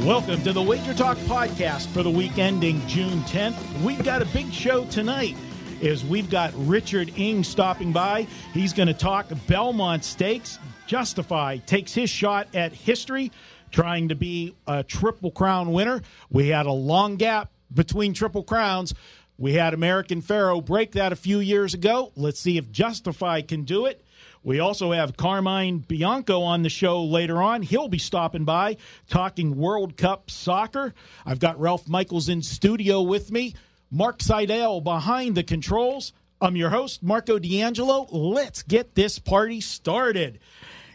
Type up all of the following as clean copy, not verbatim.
Welcome to the WagerTalk podcast for the week ending June 10th. We've got a big show tonight as we've got Richard Eng stopping by. He's going to talk Belmont Stakes. Justify takes his shot at history, trying to be a Triple Crown winner. We had a long gap between Triple Crowns. We had American Pharoah break that a few years ago. Let's see if Justify can do it. We also have Carmine Bianco on the show later on. He'll be stopping by, talking World Cup soccer. I've got Ralph Michaels in studio with me. Mark Seidel behind the controls. I'm your host, Marco D'Angelo. Let's get this party started.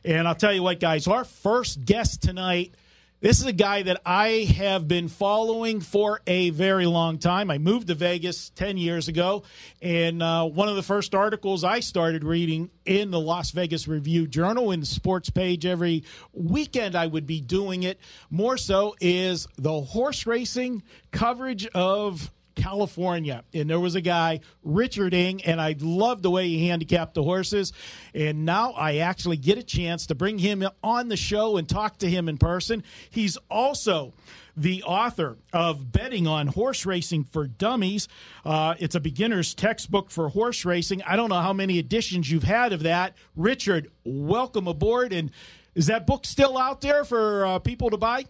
And I'll tell you what, guys, our first guest tonight, this is a guy that I have been following for a very long time. I moved to Vegas 10 years ago, and one of the first articles I started reading in the Las Vegas Review-Journal, in the sports page every weekend I would be doing it, more so is the horse racing coverage of California. And there was a guy, Richard Eng, and I loved the way he handicapped the horses. And now I actually get a chance to bring him on the show and talk to him in person. He's also the author of Betting on Horse Racing for Dummies. It's a beginner's textbook for horse racing. I don't know how many editions you've had of that. Richard, welcome aboard. And is that book still out there for people to buy?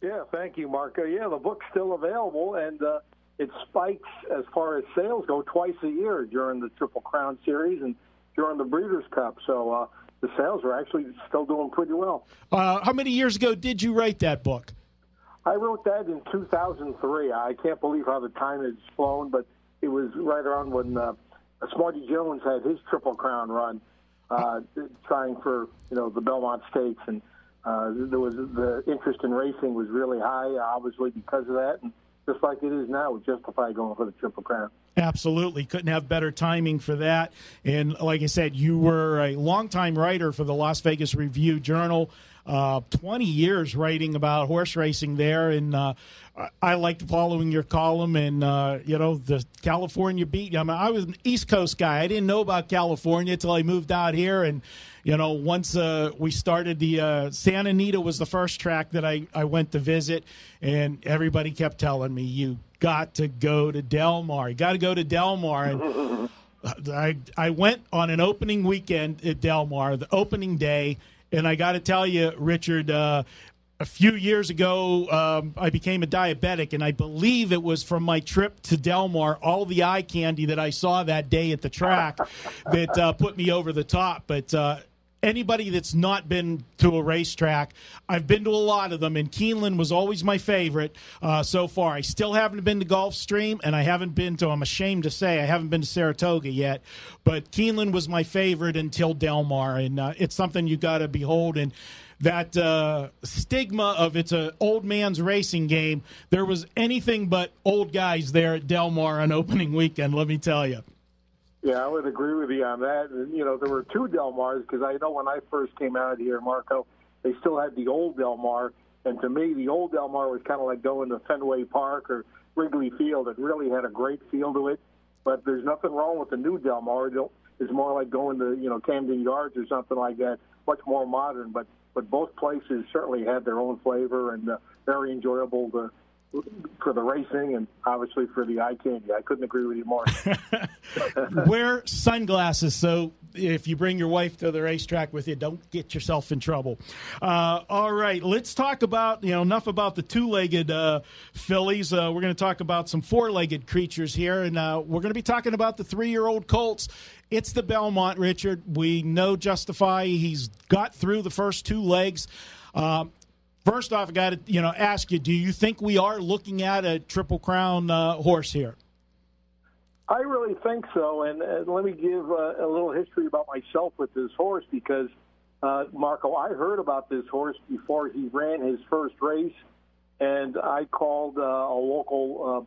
Yeah, thank you, Marco. Yeah, the book's still available, and it spikes as far as sales go twice a year during the Triple Crown Series and during the Breeders' Cup. So the sales are actually still doing pretty well. How many years ago did you write that book? I wrote that in 2003. I can't believe how the time has flown, but it was right around when Smarty Jones had his Triple Crown run, trying for the Belmont Stakes, and there was the interest in racing was really high, obviously because of that. And just like it is now, with Justify going for the Triple Crown. Absolutely. Couldn't have better timing for that. And like I said, you were a longtime writer for the Las Vegas Review-Journal, 20 years writing about horse racing there. And I liked following your column and, the California beat. I mean, I was an East Coast guy. I didn't know about California until I moved out here. And, once we started Santa Anita was the first track that I went to visit, and everybody kept telling me, you got to go to Del Mar. You got to go to Del Mar. And I went on an opening weekend at Del Mar, the opening day, and I got to tell you, Richard, a few years ago, I became a diabetic, and I believe it was from my trip to Del Mar, all the eye candy that I saw that day at the track that put me over the top. But anybody that's not been to a racetrack, I've been to a lot of them, and Keeneland was always my favorite so far. I still haven't been to Gulfstream, and I haven't been to, I'm ashamed to say, I haven't been to Saratoga yet, but Keeneland was my favorite until Del Mar, and it's something you got to behold. And that stigma of it's an old man's racing game, there was anything but old guys there at Del Mar on opening weekend, let me tell you. Yeah, I would agree with you on that. And, there were two Del Mars, because I know when I first came out here, Marco, they still had the old Del Mar. And to me, the old Del Mar was kind of like going to Fenway Park or Wrigley Field. It really had a great feel to it. But there's nothing wrong with the new Del Mar. It's more like going to, Camden Yards or something like that, much more modern. But both places certainly had their own flavor and very enjoyable for the racing and obviously for the eye candy. I couldn't agree with you more. Wear sunglasses so if you bring your wife to the racetrack with you, don't get yourself in trouble. All right, let's talk about, enough about the two-legged fillies. We're going to talk about some four-legged creatures here, and we're going to be talking about the 3-year-old colts. It's the Belmont, Richard. We know Justify. He's got through the first two legs. First off, I got to ask you, do you think we are looking at a Triple Crown horse here? I really think so, and let me give a little history about myself with this horse because, Marco, I heard about this horse before he ran his first race, and I called a local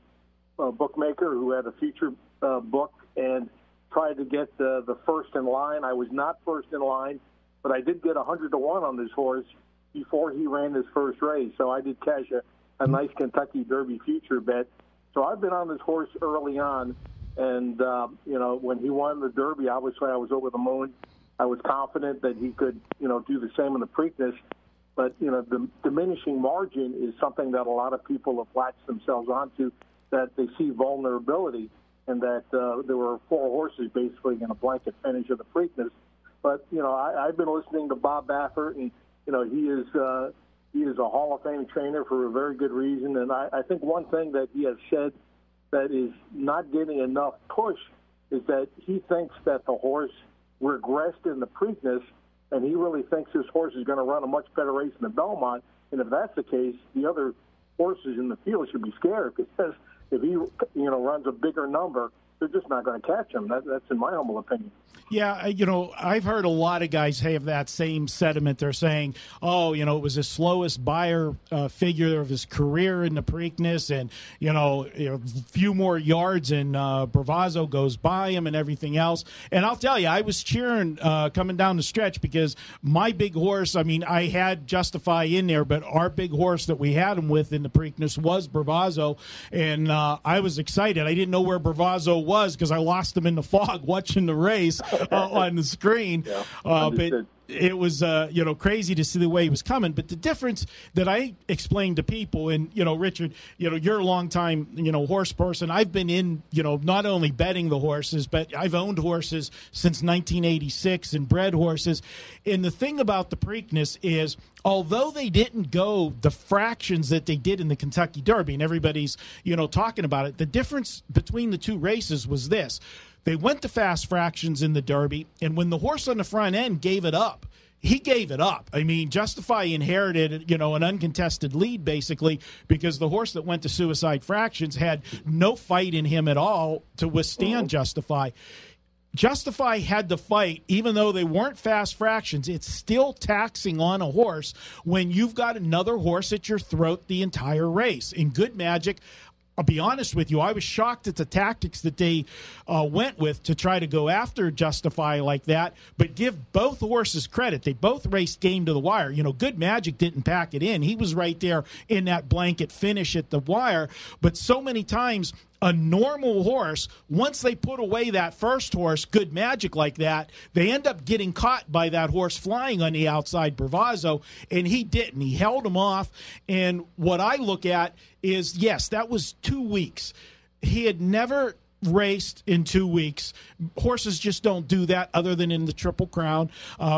bookmaker who had a future book and tried to get the first in line. I was not first in line, but I did get 100 to 1 on this horse before he ran his first race. So I did cash a nice Kentucky Derby future bet. So I've been on this horse early on. And, when he won the Derby, obviously I was over the moon. I was confident that he could, do the same in the Preakness. But, the diminishing margin is something that a lot of people have latched themselves onto, that they see vulnerability, and that there were 4 horses basically in a blanket finish of the Preakness. But, I've been listening to Bob Baffert, and, he is a Hall of Fame trainer for a very good reason. And I think one thing that he has said that is not getting enough push is that he thinks that the horse regressed in the Preakness, and he really thinks this horse is going to run a much better race in the Belmont. And if that's the case, the other horses in the field should be scared, because if he, runs a bigger number, they're just not going to catch him. That's in my humble opinion. Yeah, I've heard a lot of guys have that same sentiment. They're saying, it was his slowest buyer figure of his career in the Preakness, and, a few more yards and Bravazzo goes by him and everything else. And I'll tell you, I was cheering coming down the stretch, because my big horse, I had Justify in there, but our big horse that we had him with in the Preakness was Bravazzo, and I was excited. I didn't know where Bravazzo was because I lost him in the fog watching the race. On the screen, but it was crazy to see the way he was coming. But the difference that I explained to people, and Richard, you're a long time horse person. I've been in not only betting the horses, but I've owned horses since 1986 and bred horses. And the thing about the Preakness is, although they didn't go the fractions that they did in the Kentucky Derby, and everybody's talking about it, the difference between the two races was this. They went to fast fractions in the Derby, and when the horse on the front end gave it up, he gave it up. Justify inherited, an uncontested lead, basically, because the horse that went to suicide fractions had no fight in him at all to withstand Justify. Justify had to fight, even though they weren't fast fractions. It's still taxing on a horse when you've got another horse at your throat the entire race. In Good Magic, I'll be honest with you, I was shocked at the tactics that they went with to try to go after Justify like that, but give both horses credit. They both raced game to the wire. Good Magic didn't pack it in. He was right there in that blanket finish at the wire, but so many times a normal horse, once they put away that first horse, Good Magic, like that, they end up getting caught by that horse flying on the outside, Bravazzo, and he didn't. He held him off, and what I look at is, yes, that was 2 weeks. He had never raced in 2 weeks. Horses just don't do that other than in the Triple Crown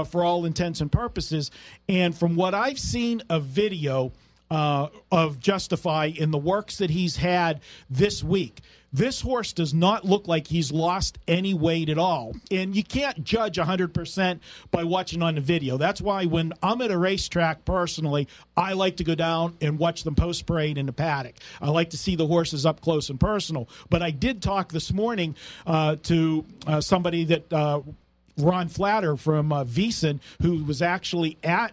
for all intents and purposes. And from what I've seen of video of Justify in the works that he's had this week, this horse does not look like he's lost any weight at all. And you can't judge 100% by watching on the video. That's why when I'm at a racetrack personally, I like to go down and watch them post-parade in the paddock. I like to see the horses up close and personal. But I did talk this morning to somebody that Ron Flatter from Wiesen, who was actually at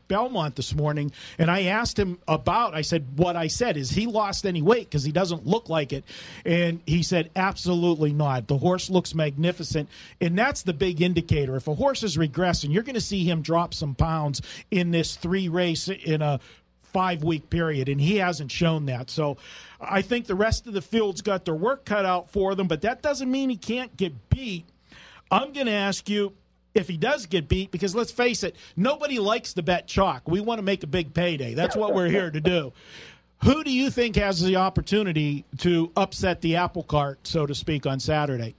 Belmont this morning, and I asked him about, I said, what I said, is he lost any weight? Because he doesn't look like it. And he said, absolutely not. The horse looks magnificent, and that's the big indicator. If a horse is regressing, you're going to see him drop some pounds in this 3 race in a 5-week period, and he hasn't shown that. So I think the rest of the field's got their work cut out for them, but that doesn't mean he can't get beat. I'm going to ask you, if he does get beat, because let's face it, nobody likes to bet chalk. We want to make a big payday. That's what we're here to do. Who do you think has the opportunity to upset the apple cart, so to speak, on Saturday?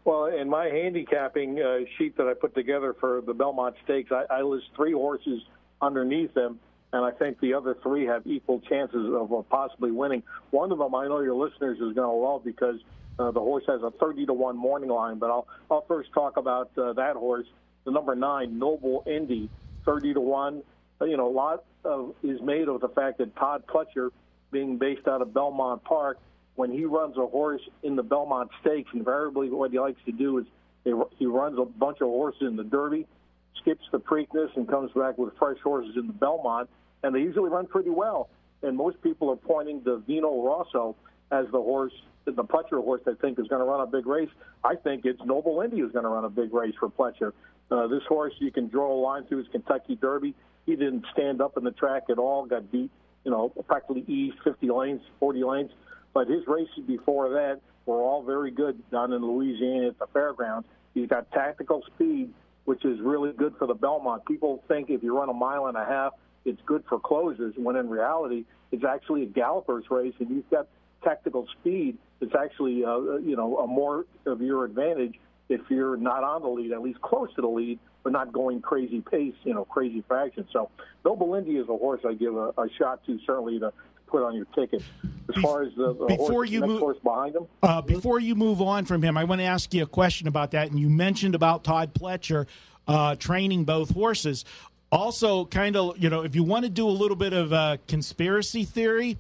Well, in my handicapping sheet that I put together for the Belmont Stakes, I list 3 horses underneath them, and I think the other 3 have equal chances of possibly winning. One of them I know your listeners is going to love, because the horse has a 30-1 morning line, but I'll first talk about that horse, the number 9, Noble Indy, 30-1. A lot is made of the fact that Todd Pletcher, being based out of Belmont Park, when he runs a horse in the Belmont Stakes, invariably what he likes to do is he runs a bunch of horses in the Derby, skips the Preakness, and comes back with fresh horses in the Belmont, and they usually run pretty well. And most people are pointing to Vino Rosso as the horse, the Pletcher horse, I think is going to run a big race. I think it's Noble Indy who's going to run a big race for Pletcher. This horse, you can draw a line through his Kentucky Derby. He didn't stand up in the track at all, got beat, practically eased 50 lanes, 40 lanes. But his races before that were all very good down in Louisiana at the fairgrounds. He's got tactical speed, which is really good for the Belmont. People think if you run a mile and a half, it's good for closers, when in reality, it's actually a galloper's race, and you've got tactical speed. It's actually, a more of your advantage if you're not on the lead, at least close to the lead, but not going crazy pace, crazy fraction. So Noble Indy is a horse I give a shot to, certainly to put on your ticket. As far as the horse behind him. Before you move on from him, I want to ask you a question about that. And you mentioned about Todd Pletcher training both horses. Also, kind of, if you want to do a little bit of conspiracy theory,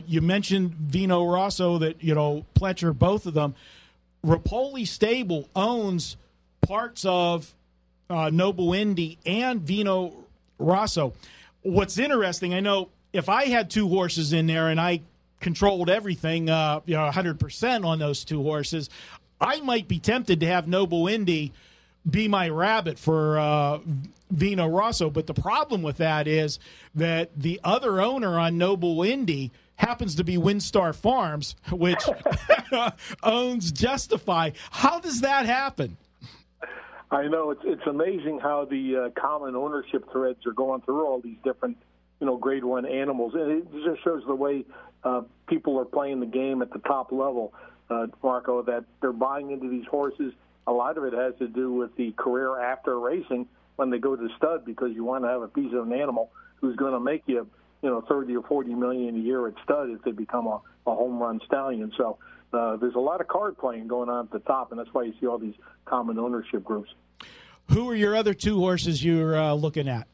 you mentioned Vino Rosso, that, Pletcher, both of them. Rapoli Stable owns parts of Noble Indy and Vino Rosso. What's interesting, I know if I had two horses in there and I controlled everything, 100% on those two horses, I might be tempted to have Noble Indy be my rabbit for Vino Rosso. But the problem with that is that the other owner on Noble Indy happens to be Windstar Farms, which owns Justify. How does that happen? I know it's amazing how the common ownership threads are going through all these different, Grade 1 animals, and it just shows the way people are playing the game at the top level, Marco. That they're buying into these horses. A lot of it has to do with the career after racing when they go to stud, because you want to have a piece of an animal who's going to make you, 30 or 40 million a year at stud if they become a home run stallion. So there's a lot of card playing going on at the top, and that's why you see all these common ownership groups. Who are your other two horses you're looking at?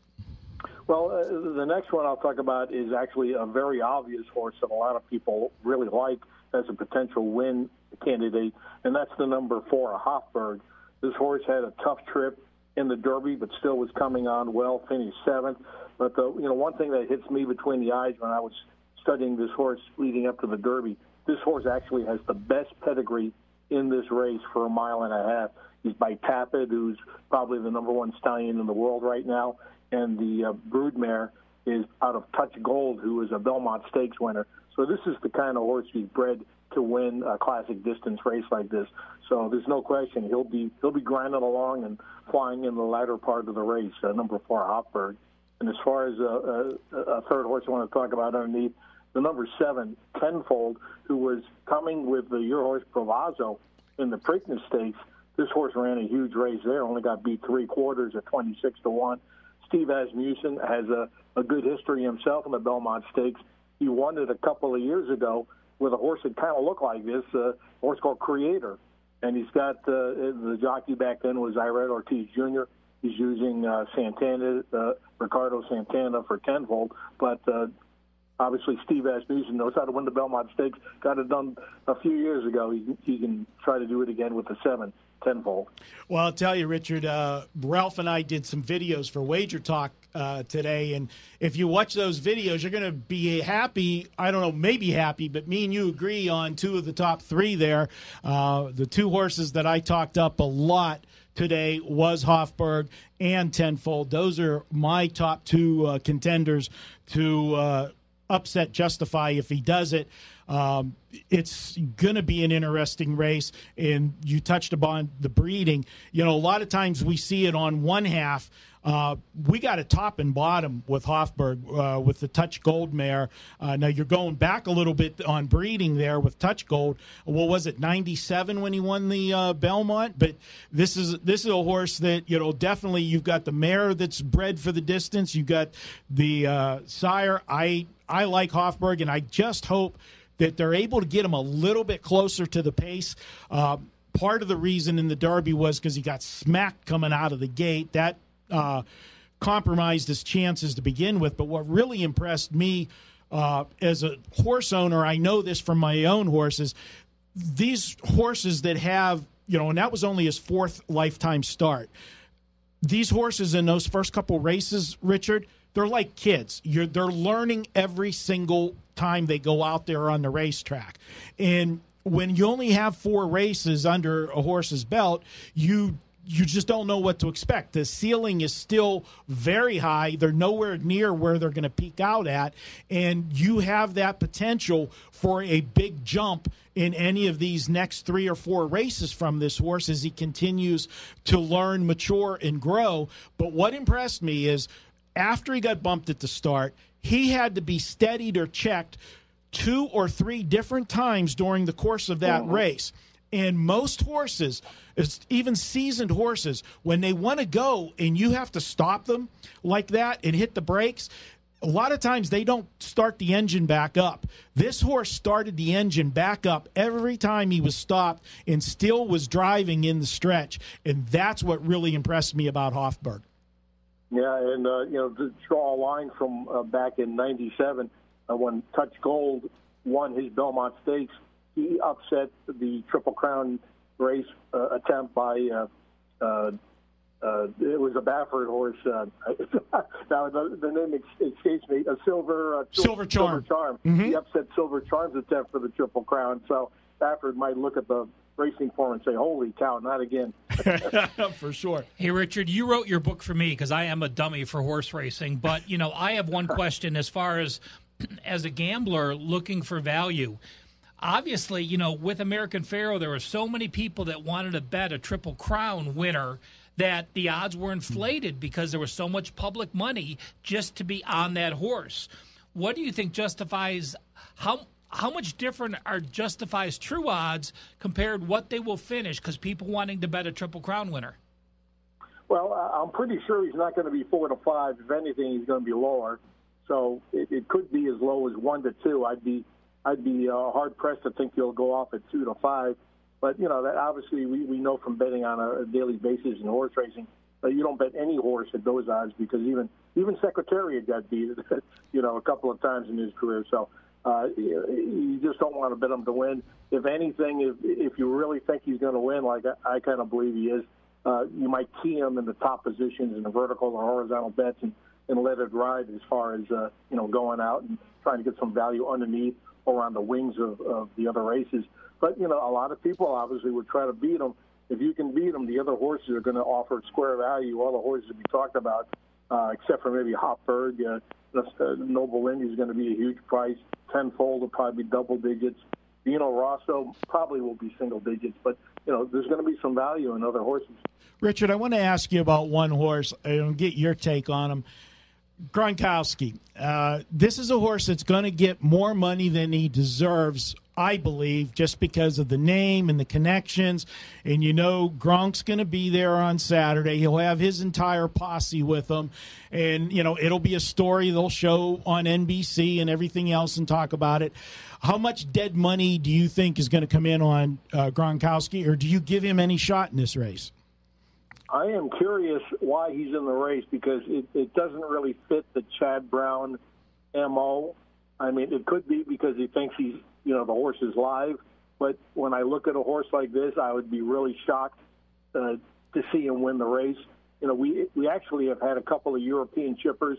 Well, the next one I'll talk about is actually a very obvious horse that a lot of people really like as a potential win candidate, and that's the number 4, Hofburg. This horse had a tough trip in the Derby, but still was coming on well, finished 7th. But one thing that hits me between the eyes when I was studying this horse leading up to the Derby, this horse actually has the best pedigree in this race for a mile and a half. He's by Tapit, who's probably the number 1 stallion in the world right now, and the broodmare is out of Touch Gold, who is a Belmont Stakes winner. So this is the kind of horse he's bred to win a classic distance race like this. So there's no question he'll be grinding along and flying in the latter part of the race. Number 4, Hofburg. And as far as a third horse I want to talk about underneath, the number 7, Tenfold, who was coming with your horse Provazo in the Preakness Stakes. This horse ran a huge race there, only got beat 3/4 at 26-1. Steve Asmussen has a good history himself in the Belmont Stakes. He won it a couple of years ago with a horse that kind of looked like this, a horse called Creator. And he's got the jockey back then was Irad Ortiz Jr. He's using Ricardo Santana for Tenfold. But obviously Steve Asmussen knows how to win the Belmont Stakes. Got it done a few years ago. He can try to do it again with the 7, Tenfold. Well, I'll tell you, Richard, Ralph and I did some videos for WagerTalk today, and if you watch those videos, you're going to be happy. I don't know, maybe happy, but me and you agree on 2 of the top 3 there. The 2 horses that I talked up a lot today was Hofburg and Tenfold. Those are my top 2 contenders to upset Justify if he does it. It's going to be an interesting race, and you touched upon the breeding. A lot of times we see it on one half. We got a top and bottom with Hofburg with the Touch Gold mare. Now you're going back a little bit on breeding there with Touch Gold. What was it, 97 when he won the Belmont? But this is a horse that definitely you've got the mare that's bred for the distance. You got the sire. I like Hofburg, and I just hope that they're able to get him a little bit closer to the pace. Part of the reason in the Derby was because he got smacked coming out of the gate. That compromised his chances to begin with. But what really impressed me as a horse owner, I know this from my own horses, these horses that have, and that was only his 4th lifetime start. These horses in those first couple races, Richard, they're like kids. They're learning every single time they go out there on the racetrack. And when you only have 4 races under a horse's belt, you you just don't know what to expect. The ceiling is still very high. They're nowhere near where they're going to peak out at, and you have that potential for a big jump in any of these next 3 or 4 races from this horse as he continues to learn, mature, and grow. But what impressed me is after he got bumped at the start, he had to be steadied or checked 2 or 3 different times during the course of that race. And most horses, even seasoned horses, when they want to go and you have to stop them like that and hit the brakes, a lot of times they don't start the engine back up. This horse started the engine back up every time he was stopped and still was driving in the stretch. And that's what really impressed me about Hofburg. Yeah, and, to draw a line from back in 97, when Touch Gold won his Belmont Stakes, he upset the Triple Crown race attempt by it was a Baffert horse. Now the name escapes me. A Silver Charm. Mm-hmm. He upset Silver Charm's attempt for the Triple Crown. So Baffert might look at the racing form and say, "Holy cow, not again!" For sure. Hey, Richard, you wrote your book for me because I am a dummy for horse racing. But I have one question as far as a gambler looking for value. Obviously, with American Pharoah, there were so many people that wanted to bet a Triple Crown winner that the odds were inflated because there was so much public money just to be on that horse. What do you think justifies how much different are justifies true odds compared to what they will finish because people wanting to bet a Triple Crown winner? Well, I'm pretty sure he's not going to be 4 to 5. If anything, he's going to be lower. So it could be as low as 1 to 2. I'd be hard pressed to think he'll go off at 2 to 5. But that obviously we know from betting on a daily basis in horse racing that you don't bet any horse at those odds because even Secretariat got beat a couple of times in his career. So you just don't want to bet him to win. If anything, if you really think he's going to win, like I kind of believe he is, you might key him in the top positions in the vertical or horizontal bets and let it ride as far as going out and trying to get some value underneath or on the wings of the other races. But, a lot of people obviously would try to beat them. If you can beat them, the other horses are going to offer square value. All the horses that we talked about, except for maybe Hofburg, Noble Indy is going to be a huge price. Tenfold will probably be double digits. Dino Rosso probably will be single digits. But, there's going to be some value in other horses. Richard, I want to ask you about one horse and get your take on him. Gronkowski. This is a horse that's going to get more money than he deserves, I believe, just because of the name and the connections. And Gronk's going to be there on Saturday. He'll have his entire posse with him. And, it'll be a story they'll show on NBC and everything else and talk about it. How much dead money do you think is going to come in on Gronkowski, or do you give him any shot in this race? I am curious why he's in the race because it doesn't really fit the Chad Brown MO. I mean, it could be because he thinks the horse is live. But when I look at a horse like this, I would be really shocked to see him win the race. We actually have had a couple of European chippers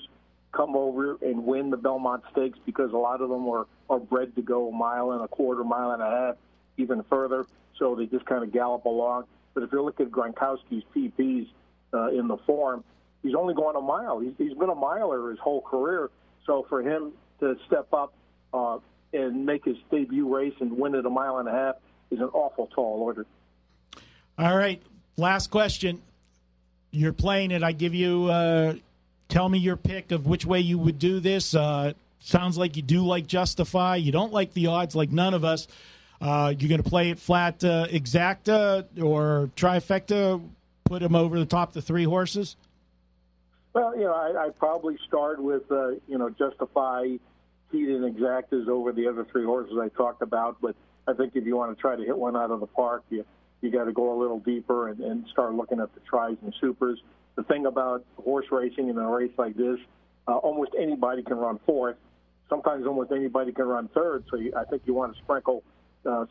come over and win the Belmont Stakes because a lot of them are bred to go 1.25 miles, mile and a half, even further. So they just kind of gallop along. But if you look at Gronkowski's PPs in the form, he's only going a mile. He's been a miler his whole career. So for him to step up and make his debut race and win it 1.5 miles is an awful tall order. All right, last question. You're playing it. I give you tell me your pick of which way you would do this. Sounds like you do like Justify. You don't like the odds like none of us. You're going to play it flat exacta or trifecta, put him over the top of the 3 horses? Well, I'd probably start with, Justify, Heat, and Exactas over the other 3 horses I talked about. But I think if you want to try to hit one out of the park, you got to go a little deeper and start looking at the tries and supers. The thing about horse racing in a race like this, almost anybody can run 4th. Sometimes almost anybody can run 3rd. So I think you want to sprinkle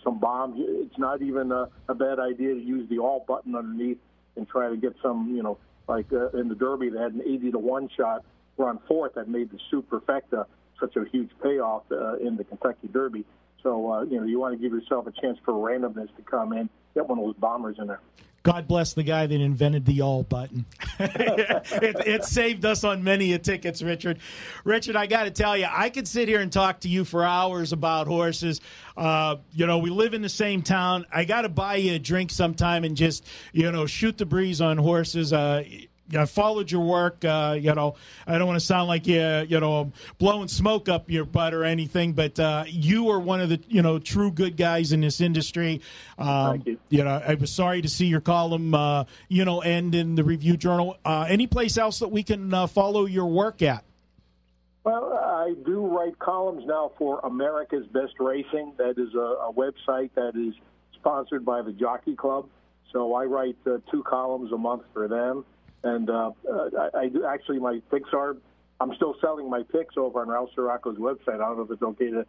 some bombs. It's not even a bad idea to use the all button underneath and try to get some, like in the Derby, they had an 80-1 shot run 4th that made the Superfecta such a huge payoff in the Kentucky Derby. So, you want to give yourself a chance for randomness to come in, get one of those bombers in there. God bless the guy that invented the all button. It saved us on many a tickets, Richard. Richard, I got to tell you, I could sit here and talk to you for hours about horses. We live in the same town. I got to buy you a drink sometime and just, shoot the breeze on horses. I followed your work. I don't want to sound like blowing smoke up your butt or anything, but you are one of the true good guys in this industry. Thank you. I was sorry to see your column end in the Review Journal. Any place else that we can follow your work at? Well, I do write columns now for America's Best Racing. That is a website that is sponsored by the Jockey Club. So I write 2 columns a month for them. And I do actually, my picks are, I'm still selling my picks over on Ralph Sirocco's website. I don't know if it's okay to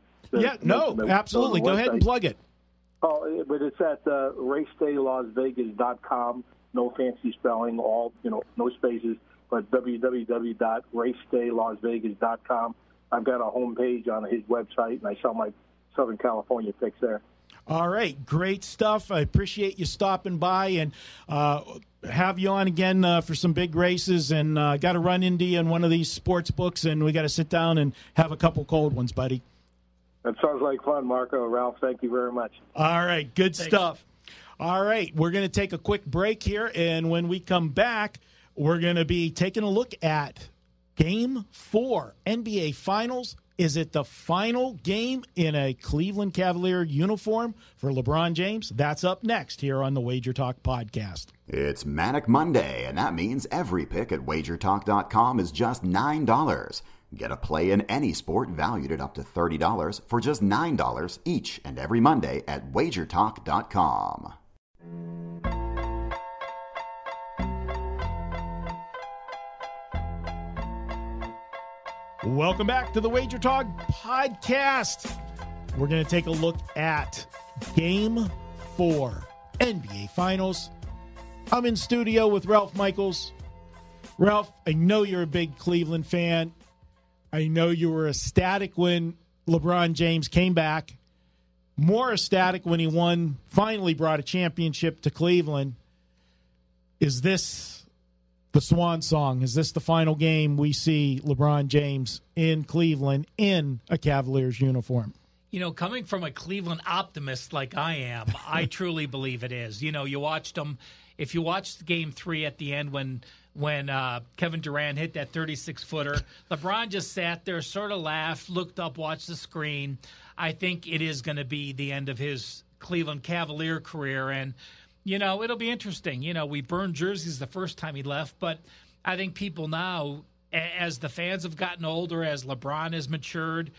absolutely. Go ahead and plug it. Oh, but it's at racedaylasvegas.com. No fancy spelling, all, no spaces, but www.racedaylasvegas.com. I've got a homepage on his website, and I sell my Southern California picks there. All right, great stuff. I appreciate you stopping by and have you on again for some big races. And got to run into you in one of these sports books, and we got to sit down and have a couple cold ones, buddy. That sounds like fun, Marco. Ralph, thank you very much. All right, good stuff. All right, we're going to take a quick break here, and when we come back, we're going to be taking a look at Game 4, NBA Finals. Is it the final game in a Cleveland Cavalier uniform for LeBron James? That's up next here on the WagerTalk podcast. It's Manic Monday, and that means every pick at WagerTalk.com is just $9. Get a play in any sport valued at up to $30 for just $9 each and every Monday at WagerTalk.com. Welcome back to the Wager Talk podcast. We're going to take a look at Game 4, NBA Finals. I'm in studio with Ralph Michaels. Ralph, I know you're a big Cleveland fan. I know you were ecstatic when LeBron James came back. More ecstatic when he finally brought a championship to Cleveland. Is this the swan song? Is this the final game we see LeBron James in Cleveland in a Cavaliers uniform? Coming from a Cleveland optimist like I am, I truly believe it is. You watched them. If you watched Game 3 at the end when Kevin Durant hit that 36-footer, LeBron just sat there, sort of laughed, looked up, watched the screen. I think it is going to be the end of his Cleveland Cavalier career, and it'll be interesting. We burned jerseys the first time he left, but I think people now, as the fans have gotten older, as LeBron has matured,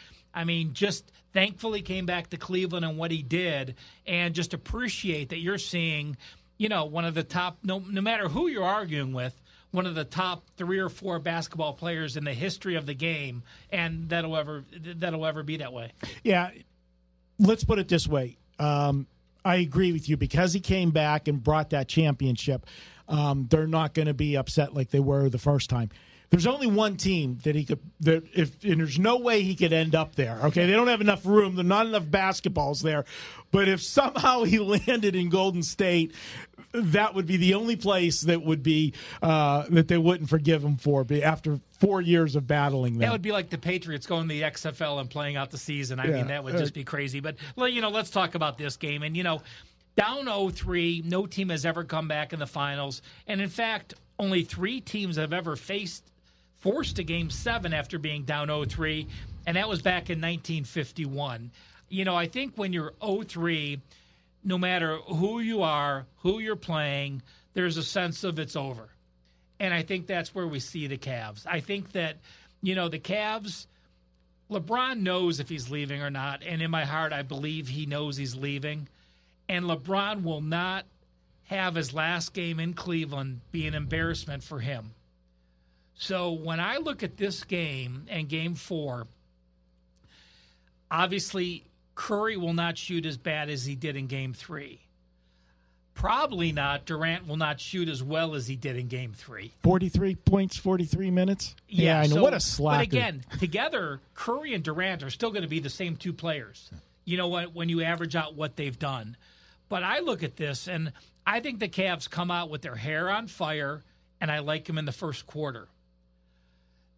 just thankfully came back to Cleveland and what he did, and just appreciate that you're seeing, one of the top, no matter who you're arguing with, one of the top 3 or 4 basketball players in the history of the game, and that'll ever be that way. Yeah, let's put it this way. I agree with you. Because he came back and brought that championship, they're not going to be upset like they were the first time. There's only one team that he could, and there's no way he could end up there. Okay, they don't have enough room. There's not enough basketballs there. But if somehow he landed in Golden State, that would be the only place that would be that they wouldn't forgive him for after 4 years of battling them. That would be like the Patriots going to the XFL and playing out the season. I mean, that would just be crazy. But let's talk about this game. And down 0-3, no team has ever come back in the finals. And in fact, only 3 teams have ever forced a Game 7 after being down 0-3, and that was back in 1951. I think when you're 0-3, no matter who you are, who you're playing, there's a sense of it's over. And I think that's where we see the Cavs. I think that, the Cavs, LeBron knows if he's leaving or not, and in my heart I believe he knows he's leaving. And LeBron will not have his last game in Cleveland be an embarrassment for him. So when I look at this game and Game 4, obviously Curry will not shoot as bad as he did in Game 3. Probably not. Durant will not shoot as well as he did in Game 3. 43 points, 43 minutes? Yeah, I know. What a slacker. But again, together, Curry and Durant are still going to be the same 2 players. you know, when you average out what they've done. But I look at this, and I think the Cavs come out with their hair on fire, and I like them in the first quarter.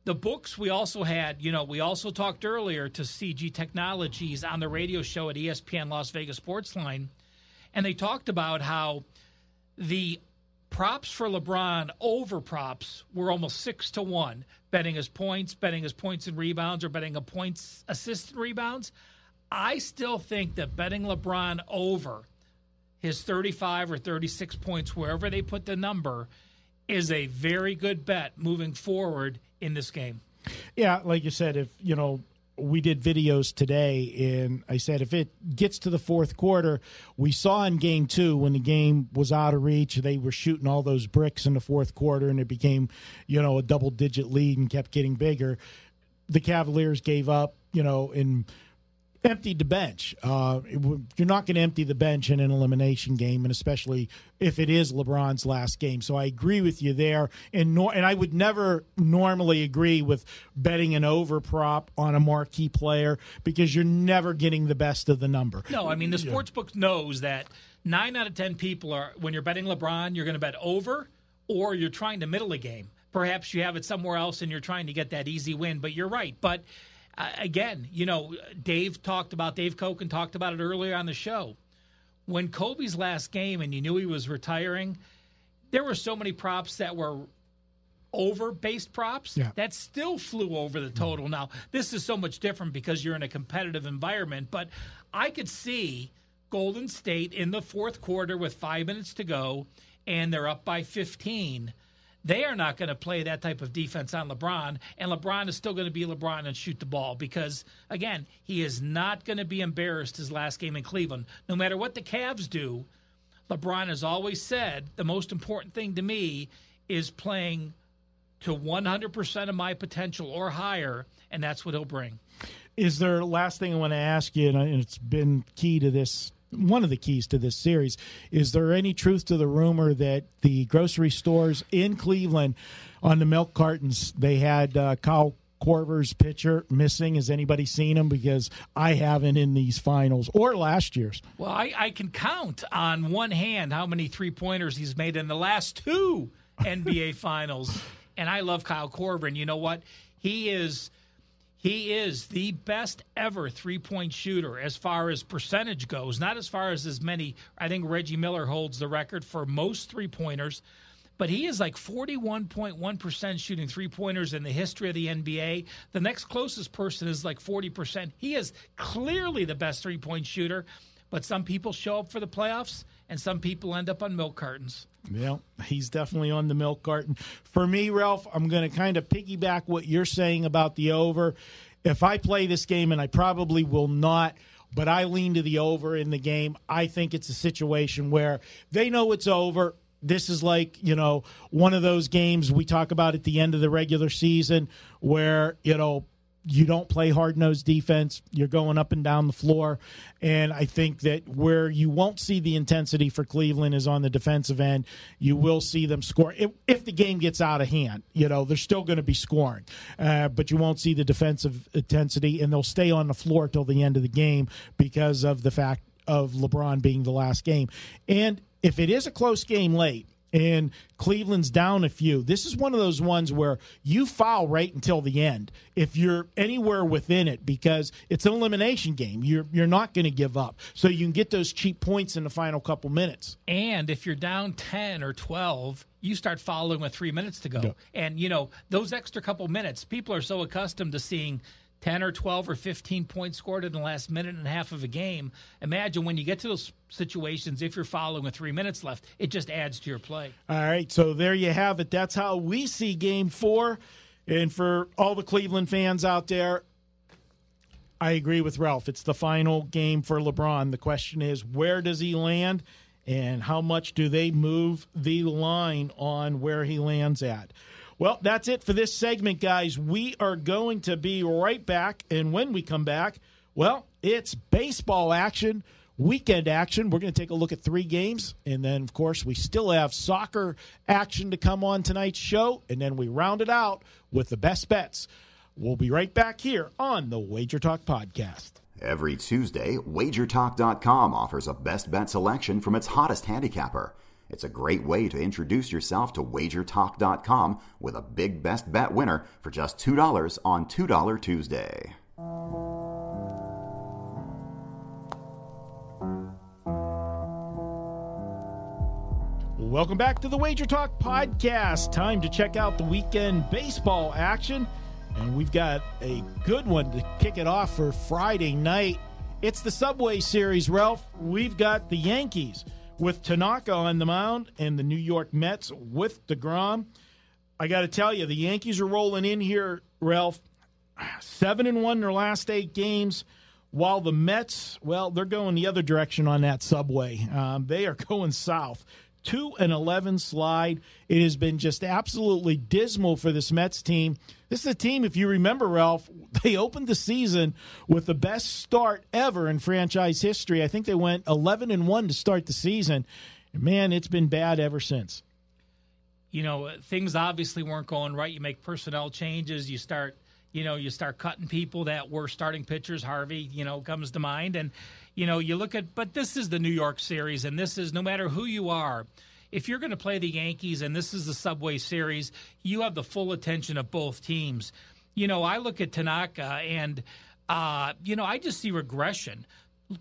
The books we also had, you know, we also talked earlier to CG Technologies on the radio show at ESPN Las Vegas Sportsline, and they talked about how the props for LeBron over props were almost 6-1, betting his points and rebounds, or betting a points, assists, and rebounds. I still think that betting LeBron over his 35 or 36 points, wherever they put the number, is a very good bet moving forward in this game. Yeah, like you said, if, you know, we did videos today, and I said if it gets to the fourth quarter, we saw in Game 2 when the game was out of reach, they were shooting all those bricks in the fourth quarter, and it became, you know, a double-digit lead and kept getting bigger. The Cavaliers gave up, you know, and emptied the bench. You're not going to empty the bench in an elimination game, and especially if it is LeBron's last game. So I agree with you there. And I would never normally agree with betting an over prop on a marquee player, because you're never getting the best of the number. No, I mean, the sportsbook knows that 9 out of 10 people are, when you're betting LeBron, you're going to bet over, or you're trying to middle a game. Perhaps you have it somewhere else and you're trying to get that easy win, but you're right. But again, you know, Dave Koken talked about it earlier on the show. When Kobe's last game and you knew he was retiring, there were so many props that were over-based props that still flew over the total. Now, this is so much different because you're in a competitive environment, but I could see Golden State in the fourth quarter with 5 minutes to go, and they're up by 15. They are not going to play that type of defense on LeBron, and LeBron is still going to be LeBron and shoot the ball because, again, he is not going to be embarrassed his last game in Cleveland. No matter what the Cavs do, LeBron has always said the most important thing to me is playing to 100% of my potential or higher, and that's what he'll bring. Is there, last thing I want to ask you, and it's been key to this, one of the keys to this series, is there any truth to the rumor that the grocery stores in Cleveland on the milk cartons, they had Kyle Korver's pitcher missing? Has anybody seen him? Because I haven't in these finals or last year's. Well, I can count on one hand how many three-pointers he's made in the last 2 NBA finals, and I love Kyle Korver, and you know what? He is the best ever three-point shooter as far as percentage goes, not as far as many. I think Reggie Miller holds the record for most three-pointers, but he is like 41.1% shooting three-pointers in the history of the NBA. The next closest person is like 40%. He is clearly the best three-point shooter, but some people show up for the playoffs, and some people end up on milk cartons. Well, he's definitely on the milk carton. For me, Ralph, I'm going to kind of piggyback what you're saying about the over. If I play this game, and I probably will not, but I lean to the over in the game, I think it's a situation where they know it's over. This is like, you know, one of those games we talk about at the end of the regular season where, you know, you don't play hard-nosed defense. You're going up and down the floor. And I think that where you won't see the intensity for Cleveland is on the defensive end. You will see them score. If the game gets out of hand, you know, they're still going to be scoring. But you won't see the defensive intensity, and they'll stay on the floor till the end of the game because of the fact of LeBron being the last game. And if it is a close game late, and Cleveland's down a few, this is one of those ones where you foul right until the end if you're anywhere within it, because it's an elimination game. You're not going to give up. So you can get those cheap points in the final couple minutes. And if you're down 10 or 12, you start fouling with 3 minutes to go. Yeah. And, you know, those extra couple minutes, people are so accustomed to seeing 10 or 12 or 15 points scored in the last minute and a half of a game. Imagine when you get to those situations, if you're following with 3 minutes left, it just adds to your play. All right, so there you have it. That's how we see Game 4. And for all the Cleveland fans out there, I agree with Ralph. It's the final game for LeBron. The question is, where does he land, and how much do they move the line on where he lands at? Well, that's it for this segment, guys. We are going to be right back, and when we come back, well, it's baseball action, weekend action. We're going to take a look at 3 games, and then, of course, we still have soccer action to come on tonight's show, and then we round it out with the best bets. We'll be right back here on the Wager Talk Podcast. Every Tuesday, WagerTalk.com offers a best bet selection from its hottest handicapper. It's a great way to introduce yourself to WagerTalk.com with a big best bet winner for just $2 on $2 Tuesday. Welcome back to the Wager Talk podcast. Time to check out the weekend baseball action. And we've got a good one to kick it off for Friday night. It's the Subway Series, Ralph. We've got the Yankees with Tanaka on the mound and the New York Mets with DeGrom. I got to tell you, the Yankees are rolling in here, Ralph. 7-1 their last 8 games, while the Mets, well, they're going the other direction on that Subway. They are going south. 2-11 slide. It has been just absolutely dismal for this Mets team. This is a team, if you remember, Ralph, they opened the season with the best start ever in franchise history. I think they went 11-1 to start the season. And man, it's been bad ever since. You know, things obviously weren't going right. You make personnel changes. You start cutting people that were starting pitchers. Harvey, comes to mind. And, you look at, but this is the New York Series, and this is no matter who you are. If you're going to play the Yankees and this is the Subway Series, you have the full attention of both teams. I look at Tanaka and, I just see regression.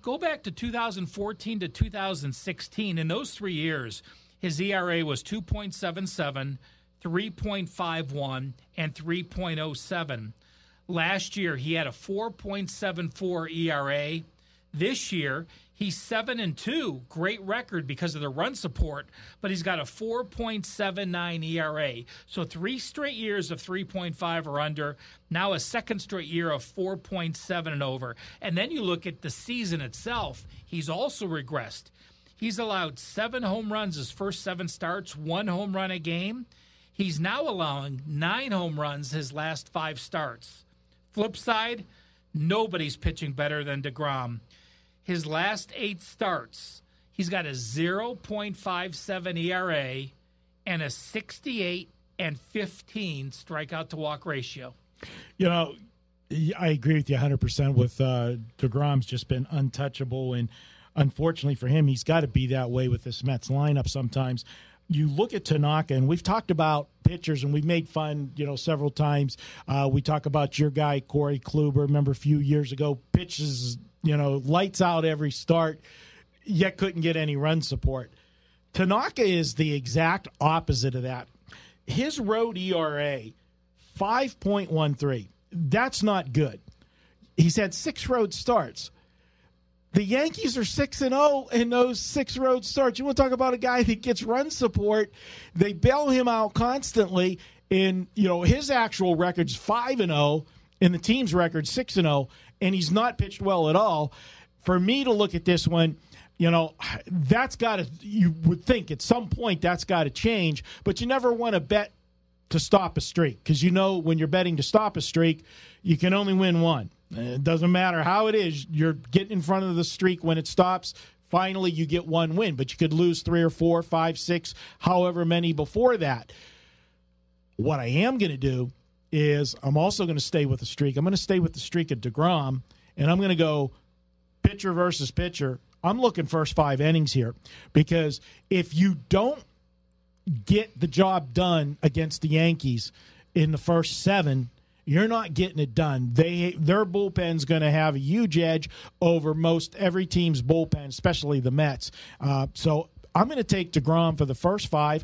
Go back to 2014 to 2016. In those 3 years, his ERA was 2.77, 3.51, and 3.07. Last year, he had a 4.74 ERA. This year, he's 7-2, great record because of the run support, but he's got a 4.79 ERA. So 3 straight years of 3.5 or under, now a second straight year of 4.7 and over. And then you look at the season itself, he's also regressed. He's allowed 7 home runs his first 7 starts, 1 home run a game. He's now allowing 9 home runs his last 5 starts. Flip side, nobody's pitching better than DeGrom. His last 8 starts, he's got a 0.57 ERA and a 68 and 15 strikeout to walk ratio. I agree with you 100% with DeGrom's just been untouchable, and unfortunately for him, he's got to be that way with this Mets lineup sometimes. You look at Tanaka, and we've talked about pitchers, and we've made fun, several times. We talk about your guy, Corey Kluber. Remember a few years ago, pitches, lights out every start, yet couldn't get any run support. Tanaka is the exact opposite of that. His road ERA, 5.13. That's not good. He's had 6 road starts. The Yankees are 6-0 in those 6 road starts. You want to talk about a guy that gets run support? They bail him out constantly. And, his actual record's 5-0, and the team's record 6-0, and he's not pitched well at all. For me to look at this one, that's got to, you would think at some point that's got to change, but you never want to bet to stop a streak because when you're betting to stop a streak, you can only win one. It doesn't matter how it is. You're getting in front of the streak when it stops. Finally, you get 1 win, but you could lose 3 or 4, 5, 6, however many before that. What I am going to do is I'm also going to stay with the streak. I'm going to stay with the streak of DeGrom, and I'm going to go pitcher versus pitcher. I'm looking first 5 innings here because if you don't get the job done against the Yankees in the first 7, you're not getting it done. Their bullpen's going to have a huge edge over most every team's bullpen, especially the Mets. So I'm going to take DeGrom for the first 5.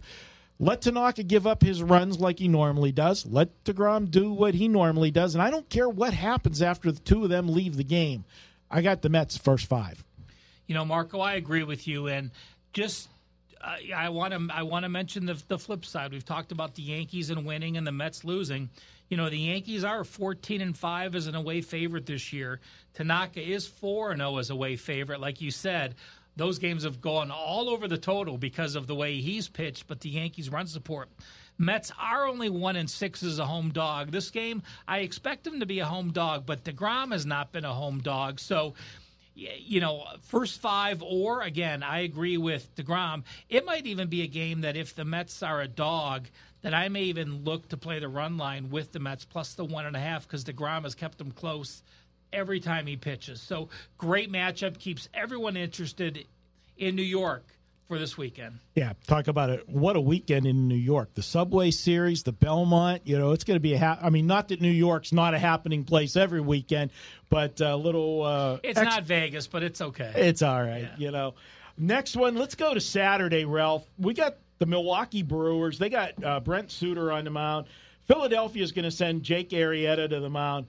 Let Tanaka give up his runs like he normally does. Let DeGrom do what he normally does. And I don't care what happens after the 2 of them leave the game. I got the Mets first 5. Marco, I agree with you. And just I want to mention the flip side. We've talked about the Yankees and winning and the Mets losing. The Yankees are 14-5 as an away favorite this year. Tanaka is 4-0 as away favorite. Like you said, those games have gone all over the total because of the way he's pitched, but the Yankees run support. Mets are only 1-6 as a home dog. This game, I expect them to be a home dog, but DeGrom has not been a home dog. So, first 5 or, again, I agree with DeGrom. It might even be a game that if the Mets are a dog, that I may even look to play the run line with the Mets plus the 1.5 because DeGrom has kept them close every time he pitches. So great matchup, keeps everyone interested in New York for this weekend. Yeah, talk about it. What a weekend in New York. The Subway Series, the Belmont, it's going to be not that New York's not a happening place every weekend, but a little... it's not Vegas, but it's okay. It's all right, Next one, let's go to Saturday, Ralph. We got the Milwaukee Brewers. They got Brent Suter on the mound. Philadelphia's going to send Jake Arrieta to the mound.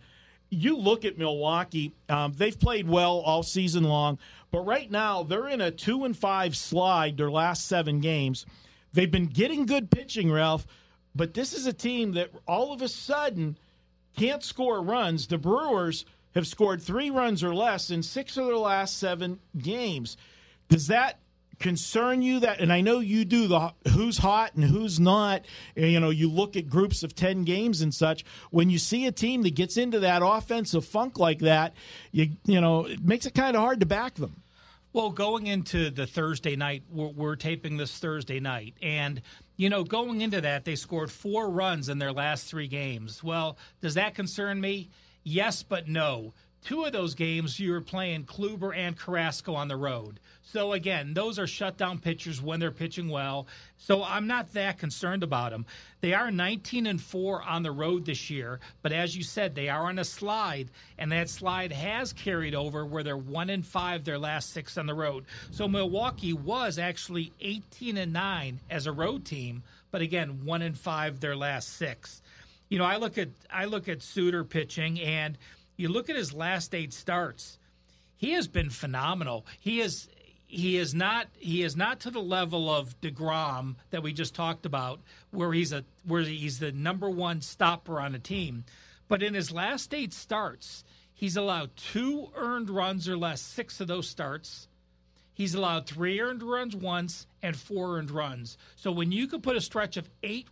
You look at Milwaukee, they've played well all season long, but right now they're in a 2-5 slide their last 7 games. They've been getting good pitching, Ralph, but this is a team that all of a sudden can't score runs. The Brewers have scored 3 runs or less in 6 of their last 7 games. Does that concern you? That, and I know you do the who's hot and who's not, you look at groups of 10 games and such. When you see a team that gets into that offensive funk like that, it makes it kind of hard to back them. Well, going into the Thursday night, we're taping this Thursday night, and going into that, they scored 4 runs in their last 3 games. Well, does that concern me? Yes, but no. 2 of those games, you were playing Kluber and Carrasco on the road. So, again, those are shutdown pitchers when they're pitching well. So I'm not that concerned about them. They are 19-4 on the road this year, but as you said, they are on a slide, and that slide has carried over where they're 1-5 their last 6 on the road. So Milwaukee was actually 18-9 as a road team, but again, 1-5 their last 6. I look at Suter pitching, and you look at his last 8 starts. He has been phenomenal. He is not to the level of DeGrom that we just talked about, where he's the number 1 stopper on a team. But in his last 8 starts, he's allowed 2 earned runs or less 6 of those starts. He's allowed 3 earned runs once and 4 earned runs. So when you could put a stretch of 8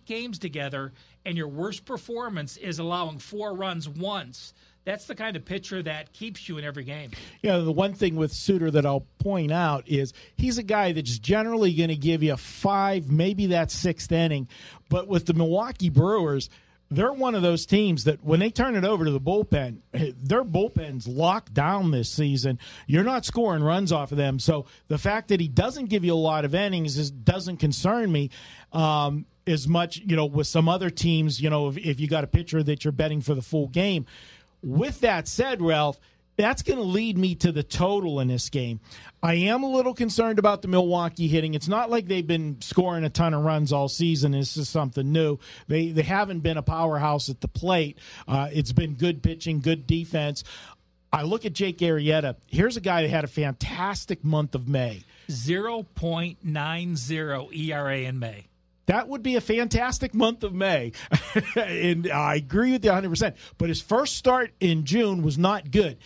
games together, and your worst performance is allowing 4 runs once, that's the kind of pitcher that keeps you in every game. The one thing with Suter that I'll point out is he's a guy that's generally going to give you 5, maybe that 6th inning. But with the Milwaukee Brewers, they're one of those teams that when they turn it over to the bullpen, their bullpen's locked down this season. You're not scoring runs off of them. So the fact that he doesn't give you a lot of innings doesn't concern me as much, with some other teams, if you got a pitcher that you're betting for the full game. With that said, Ralph, that's going to lead me to the total in this game. I am a little concerned about the Milwaukee hitting. It's not like they've been scoring a ton of runs all season. This is something new. They haven't been a powerhouse at the plate. It's been good pitching, good defense. I look at Jake Arrieta. Here's a guy that had a fantastic month of May. 0.90 ERA in May. That would be a fantastic month of May, and I agree with you 100%. But his first start in June was not good.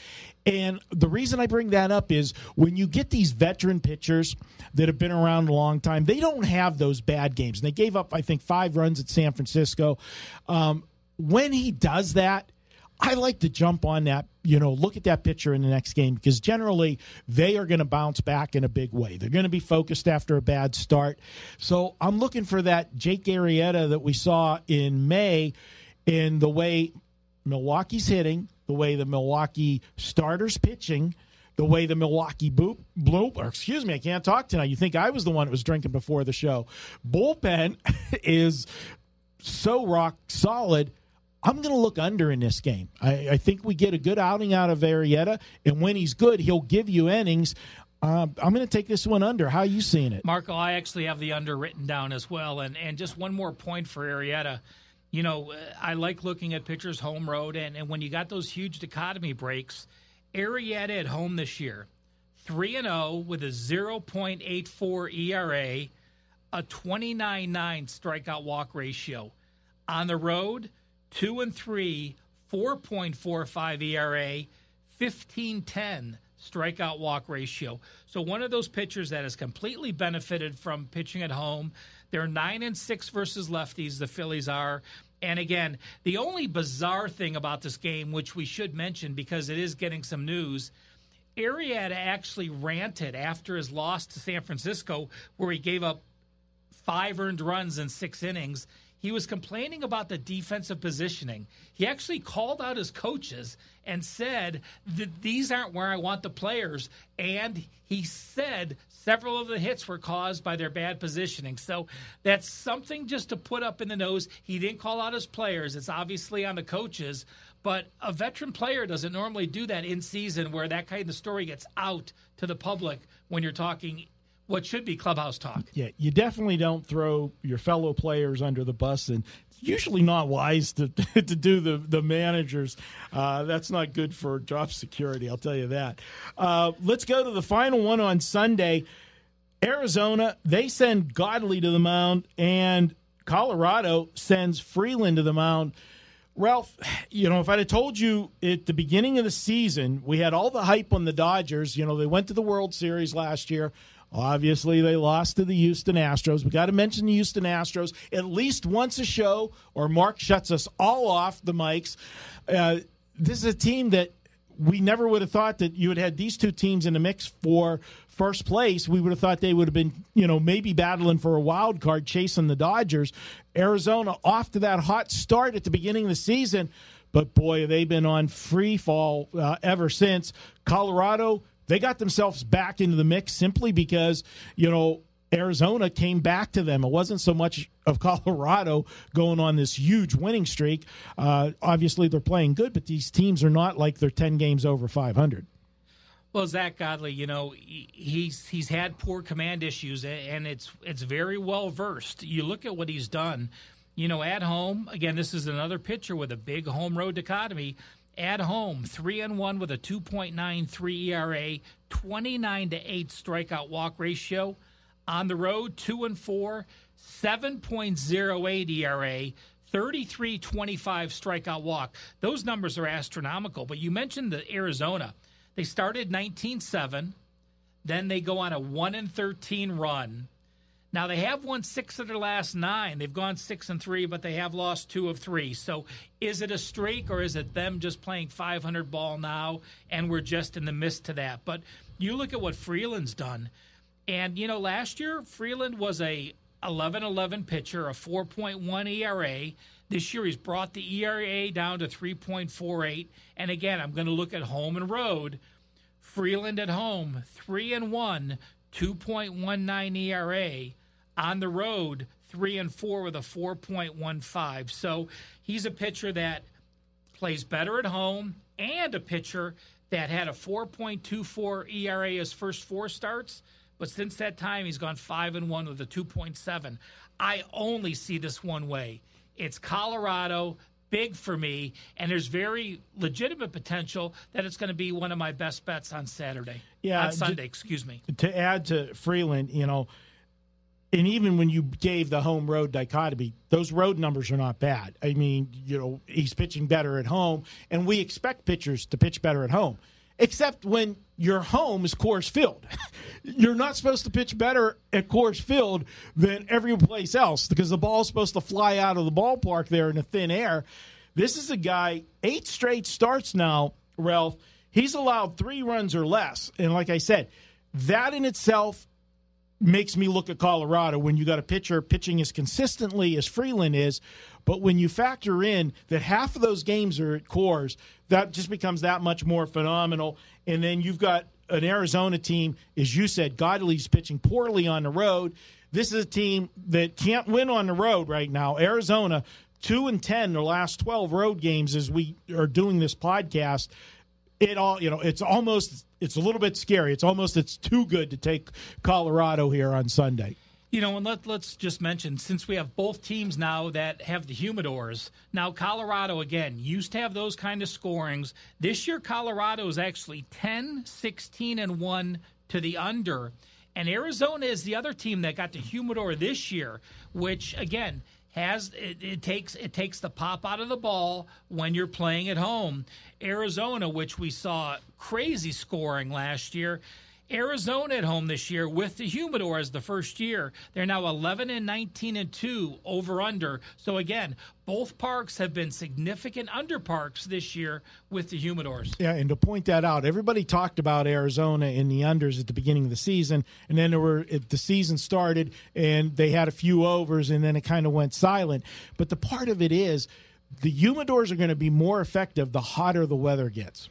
And the reason I bring that up is when you get these veteran pitchers that have been around a long time, they don't have those bad games. And they gave up, I think, 5 runs at San Francisco. When he does that, I like to jump on that, look at that pitcher in the next game, because generally they are going to bounce back in a big way. They're going to be focused after a bad start. So I'm looking for that Jake Arrieta that we saw in May in the way Milwaukee's hitting, the way the Milwaukee starters pitching, the way the Milwaukee I can't talk tonight. You think I was the one that was drinking before the show. Bullpen is so rock solid. I'm going to look under in this game. I think we get a good outing out of Arrieta, and when he's good, he'll give you innings. I'm going to take this one under. How are you seeing it? Marco, I actually have the under written down as well, and just one more point for Arrieta. I like looking at pitchers home road, and when you got those huge dichotomy breaks, Arrieta at home this year, 3-0 with a 0.84 ERA, a 29.9 strikeout walk ratio. On the road, 2-3, 4.45 ERA, 15.10 strikeout walk ratio. So one of those pitchers that has completely benefited from pitching at home. They're 9-6 versus lefties, the Phillies are. And again, the only bizarre thing about this game, which we should mention because it is getting some news, Arrieta actually ranted after his loss to San Francisco, where he gave up 5 earned runs in 6 innings. he was complaining about the defensive positioning. He actually called out his coaches and said that these aren't where I want the players. And he said several of the hits were caused by their bad positioning. So that's something just to put up in the nose. He didn't call out his players. It's obviously on the coaches. But a veteran player doesn't normally do that in season where that kind of story gets out to the public when you're talking what should be clubhouse talk. Yeah, you definitely don't throw your fellow players under the bus, and it's usually not wise to do the managers. That's not good for job security, I'll tell you that. Let's go to the final one on Sunday. Arizona, they send Godley to the mound, and Colorado sends Freeland to the mound. Ralph, if I'd have told you at the beginning of the season, we had all the hype on the Dodgers. They went to the World Series last year. Obviously, they lost to the Houston Astros. We got to mention the Houston Astros at least once a show, or Mark shuts us all off the mics. This is a team that we never would have thought that you had had these two teams in the mix for first place. We would have thought they would have been, maybe battling for a wild card, chasing the Dodgers. Arizona off to that hot start at the beginning of the season, but boy, they've been on free fall ever since. Colorado, they got themselves back into the mix simply because, Arizona came back to them. It wasn't so much of Colorado going on this huge winning streak. Obviously, they're playing good, but these teams are not like they're 10 games over 500. Well, Zach Godley, he's had poor command issues, and it's very well versed. You look at what he's done, at home. Again, this is another pitcher with a big home road dichotomy. At home, 3-1 with a 2.93 ERA, 29-8 strikeout walk ratio. On the road, 2-4, 7.08 ERA, 33.25 strikeout walk. Those numbers are astronomical. But you mentioned the Arizona. They started 19-7, then they go on a 1-13 run. Now, they have won 6 of their last 9. They've gone 6-3, but they have lost 2 of 3. So is it a streak, or is it them just playing 500 ball now, and we're just in the midst to that? But you look at what Freeland's done. And, last year, Freeland was a 11-11 pitcher, a 4.1 ERA. This year, he's brought the ERA down to 3.48. And, again, I'm going to look at home and road. Freeland at home, 3-1, 2.19 ERA. On the road, 3-4 with a 4.15. So he's a pitcher that plays better at home, and a pitcher that had a 4.24 ERA his first 4 starts. But since that time, he's gone 5-1 with a 2.7. I only see this one way. It's Colorado, big for me, and there's very legitimate potential that it's going to be one of my best bets on Saturday. Yeah, on Sunday, excuse me. To add to Freeland, and even when you gave the home-road dichotomy, those road numbers are not bad. I mean, he's pitching better at home, and we expect pitchers to pitch better at home, except when your home is Coors Field. You're not supposed to pitch better at Coors Field than every place else because the ball's supposed to fly out of the ballpark there in the thin air. This is a guy, 8 straight starts now, Ralph. He's allowed 3 runs or less. And like I said, that in itself makes me look at Colorado when you got a pitcher pitching as consistently as Freeland is. But when you factor in that half of those games are at Coors, that just becomes that much more phenomenal. And then you've got an Arizona team, as you said, Godley's pitching poorly on the road. This is a team that can't win on the road right now. Arizona, 2-10 their last 12 road games as we are doing this podcast. It's a little bit scary. It's too good to take Colorado here on Sunday. And let's just mention, since we have both teams now that have the humidors, now Colorado, again, used to have those kind of scorings. This year, Colorado is actually 10-16-1 to the under. And Arizona is the other team that got the humidor this year, which, again, it takes the pop out of the ball when you're playing at home. Arizona, which we saw crazy scoring last year, Arizona at home this year with the Humidor as the first year. They're now 11-19-2 over/under. So again, both parks have been significant under parks this year with the Humidors. Yeah, and to point that out, everybody talked about Arizona in the unders at the beginning of the season, and then the season started, and they had a few overs, and then it kind of went silent. But the part of it is the Humidors are going to be more effective the hotter the weather gets.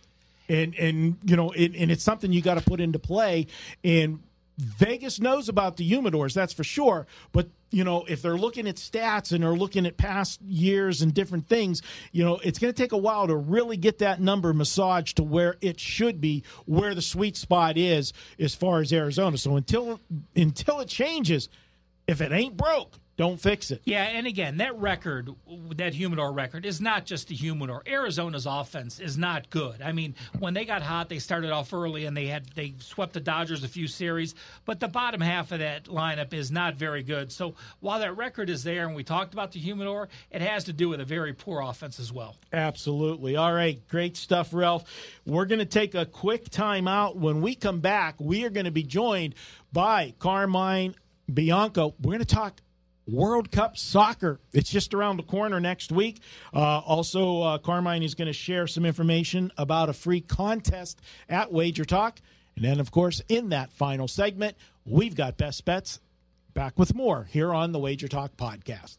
And it's something you got to put into play. And Vegas knows about the Humidors, that's for sure. But, if they're looking at stats and they're looking at past years and different things, it's going to take a while to really get that number massaged to where it should be, where the sweet spot is as far as Arizona. So until it changes, if it ain't broke, don't fix it. Yeah, and again, that record, that Humidor record, is not just the Humidor. Arizona's offense is not good. I mean, when they got hot, they started off early and they swept the Dodgers a few series, but the bottom half of that lineup is not very good. So while that record is there, and we talked about the Humidor, it has to do with a very poor offense as well. Absolutely. All right, great stuff, Ralph. We're going to take a quick time out. When we come back, we are going to be joined by Carmine, Bianco. We're going to talk World Cup soccer. It's just around the corner next week. Also, Carmine is going to share some information about a free contest at WagerTalk. And then, of course, in that final segment, we've got Best Bets. Back with more here on the WagerTalk podcast.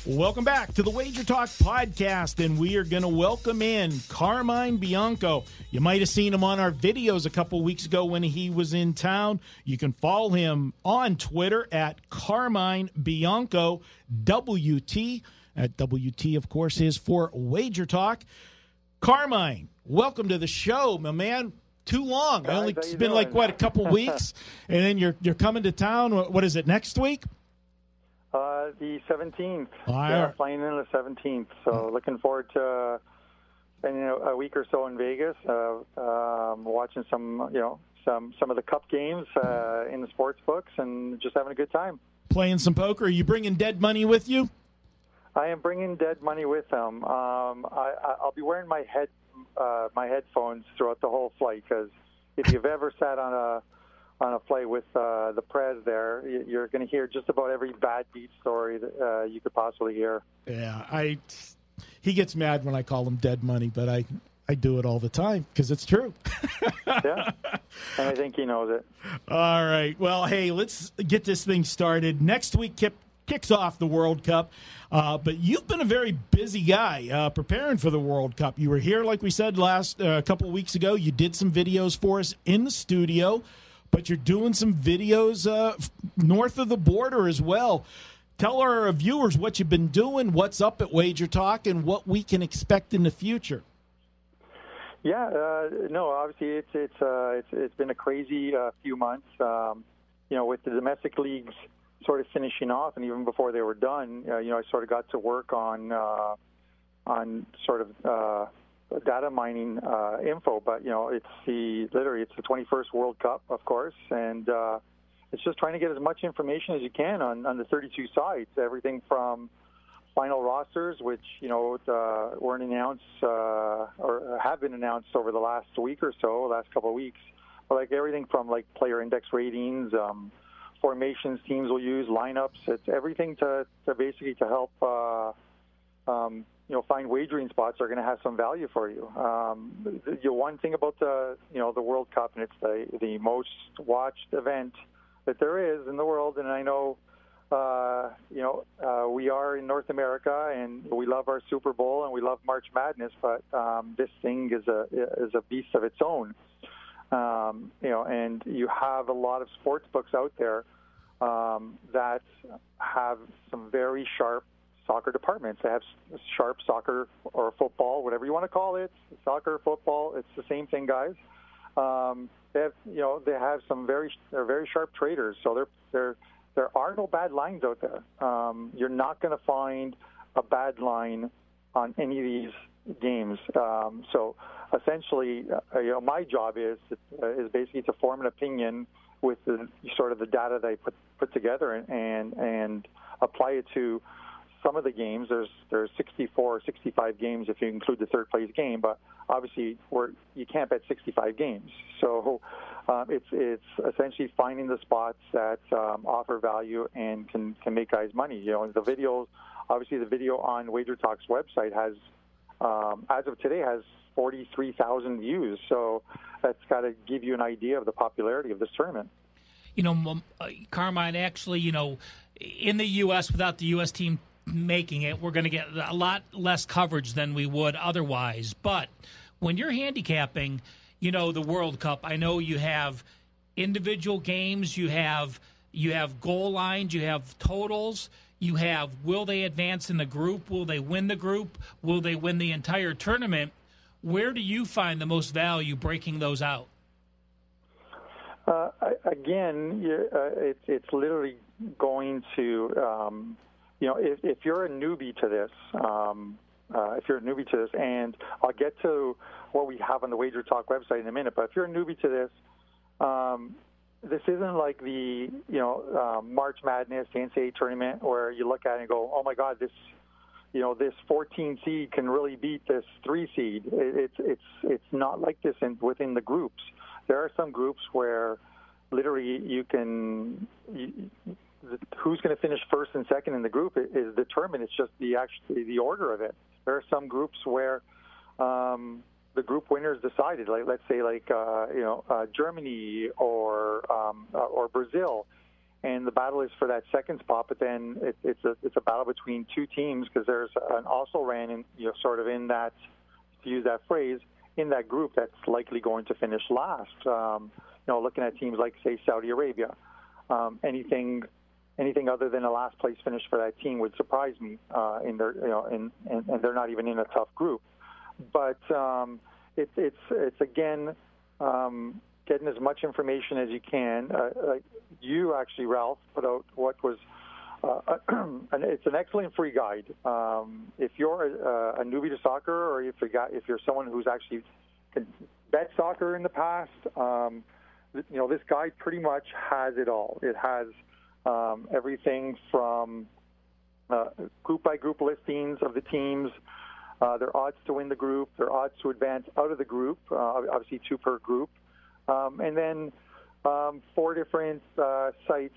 Welcome back to the WagerTalk podcast, and we are going to welcome in Carmine Bianco. You might have seen him on our videos a couple weeks ago when he was in town. You can follow him on Twitter at Carmine Bianco WT. At WT, of course, is for WagerTalk. Carmine, welcome to the show, my man. Too long. Guys, it's been like, what, a couple weeks? And then you're coming to town. What is it, next week? The 17th. Yeah, flying in the 17th. So looking forward to spending a week or so in Vegas, watching some of the Cup games in the sports books, and just having a good time. Playing some poker. Are you bringing dead money with you? I am bringing dead money with them. I'll be wearing my headphones throughout the whole flight, because if you've ever sat on a flight with the Prez there, you're going to hear just about every bad beat story that you could possibly hear. Yeah, he gets mad when I call him dead money, but I do it all the time because it's true. Yeah, and I think he knows it. All right. Well, hey, let's get this thing started. Next week kicks off the World Cup, but you've been a very busy guy preparing for the World Cup. You were here, like we said, last couple of weeks ago. You did some videos for us in the studio, but you're doing some videos north of the border as well. Tell our viewers what you've been doing, what's up at WagerTalk, and what we can expect in the future. Yeah, no, obviously it's been a crazy few months. With the domestic leagues sort of finishing off, and even before they were done, I sort of got to work on sort of data mining info. But it's the 21st World Cup, of course, and it's just trying to get as much information as you can on the 32 sides, everything from final rosters, which weren't announced or have been announced over the last week or so, last couple of weeks. But like everything from like player index ratings, formations teams will use, lineups. It's everything to basically to help find wagering spots are going to have some value for you. The one thing about the World Cup, and it's the most watched event that there is in the world, and I know we are in North America and we love our Super Bowl and we love March Madness, but this thing is a beast of its own. And you have a lot of sports books out there that have some very sharp soccer departments. They have sharp soccer or football, whatever you want to call it, soccer, football. It's the same thing, guys. They have some they're very sharp traders. So there are no bad lines out there. You're not going to find a bad line on any of these games. So essentially, my job is basically to form an opinion with the sort of the data that I put together, and apply it to some of the games. There's 64 or 65 games if you include the third place game, but obviously you can't bet 65 games. So it's essentially finding the spots that offer value and can make guys money. You know, the videos, obviously the video on WagerTalk's website has, as of today, has 43,000 views. So that's got to give you an idea of the popularity of this tournament. You know, Carmine, actually, you know, in the U.S., without the U.S. team making it, we're going to get a lot less coverage than we would otherwise. But when you're handicapping, you know, the World Cup, I know you have individual games, you have goal lines, you have totals, you have will they advance in the group, will they win the group, will they win the entire tournament. Where do you find the most value breaking those out? Again, it's literally going to, you know, if you're a newbie to this, and I'll get to what we have on the WagerTalk website in a minute, but if you're a newbie to this, this isn't like the, you know, March Madness, the NCAA tournament where you look at it and go, oh my God, this 14 seed can really beat this 3 seed. It's not like this within the groups. There are some groups where literally who's going to finish first and second in the group is determined. It's just the order of it. There are some groups where the group winners decided, like let's say Germany or Brazil, and the battle is for that second spot. But then it's a battle between two teams because there's an also ran in, you know, sort of in that, to use that phrase, in that group that's likely going to finish last. You know, looking at teams like, say, Saudi Arabia, anything other than a last place finish for that team would surprise me. And they're not even in a tough group. But it's again getting as much information as you can. Like you actually, Ralph, put out what was. It's an excellent free guide. If you're a newbie to soccer, or if you're someone who's actually bet soccer in the past, you know, this guide pretty much has it all. It has everything from group by group listings of the teams, their odds to win the group, their odds to advance out of the group, obviously 2 per group, and then 4 different sites,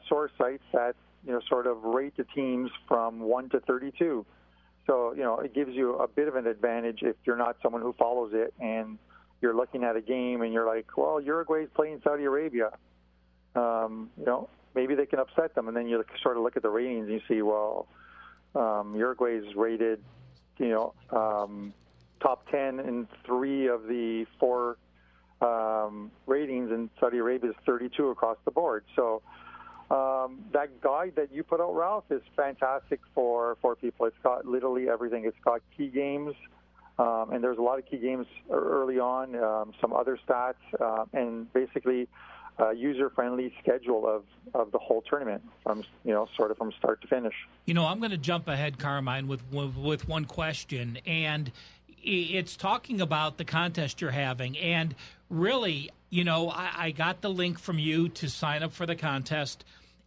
source sites that, you know, sort of rate the teams from 1 to 32. So, you know, it gives you a bit of an advantage if you're not someone who follows it and you're looking at a game and you're like, well, Uruguay's playing Saudi Arabia. You know, maybe they can upset them. And then you sort of look at the ratings and you see, well, Uruguay's rated, you know, top 10 in 3 of the 4 ratings, and Saudi Arabia is 32 across the board. So that guide that you put out, Ralph, is fantastic for people. It's got literally everything. It's got key games, and there's a lot of key games early on, some other stats, and basically a user-friendly schedule of the whole tournament from, you know, sort of from start to finish. You know, I'm going to jump ahead, Carmine, with one question, and it's talking about the contest you're having. And really, you know, I got the link from you to sign up for the contest,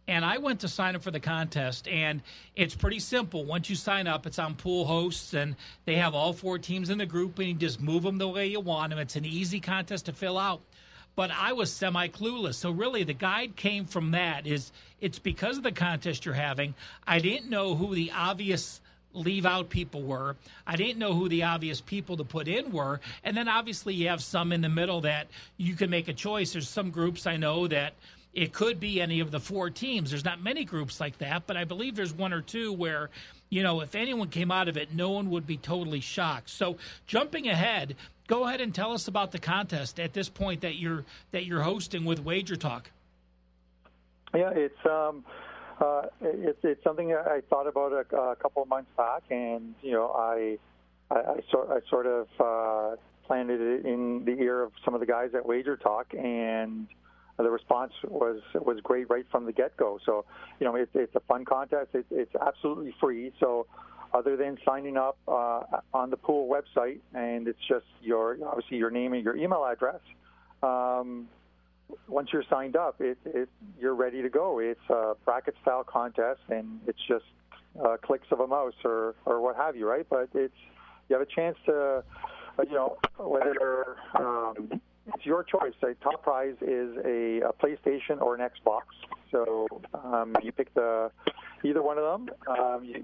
and I went to sign up for the contest, and it's pretty simple. Once you sign up, it's on Pool Hosts, and they have all 4 teams in the group, and you just move them the way you want them. It's an easy contest to fill out. But I was semi-clueless. So really the guide came from that. It's because of the contest you're having. I didn't know who the obvious leave-out people were. I didn't know who the obvious people to put in were. And then obviously you have some in the middle that you can make a choice. There's some groups I know that it could be any of the 4 teams. There's not many groups like that, but I believe there's 1 or 2 where, you know, if anyone came out of it, no one would be totally shocked. So jumping ahead, go ahead and tell us about the contest at this point that you're hosting with WagerTalk. Yeah, it's something I thought about a couple of months back, and you know, I sort of planted it in the ear of some of the guys at WagerTalk, and the response was great right from the get-go. So, you know, it's a fun contest. It's absolutely free. So, other than signing up on the pool website, and it's just obviously your name and your email address, once you're signed up, you're ready to go. It's a bracket-style contest, and it's just clicks of a mouse or what have you, right? But you have a chance to, whether it's your choice. The top prize is a PlayStation or an Xbox. So you pick either one of them.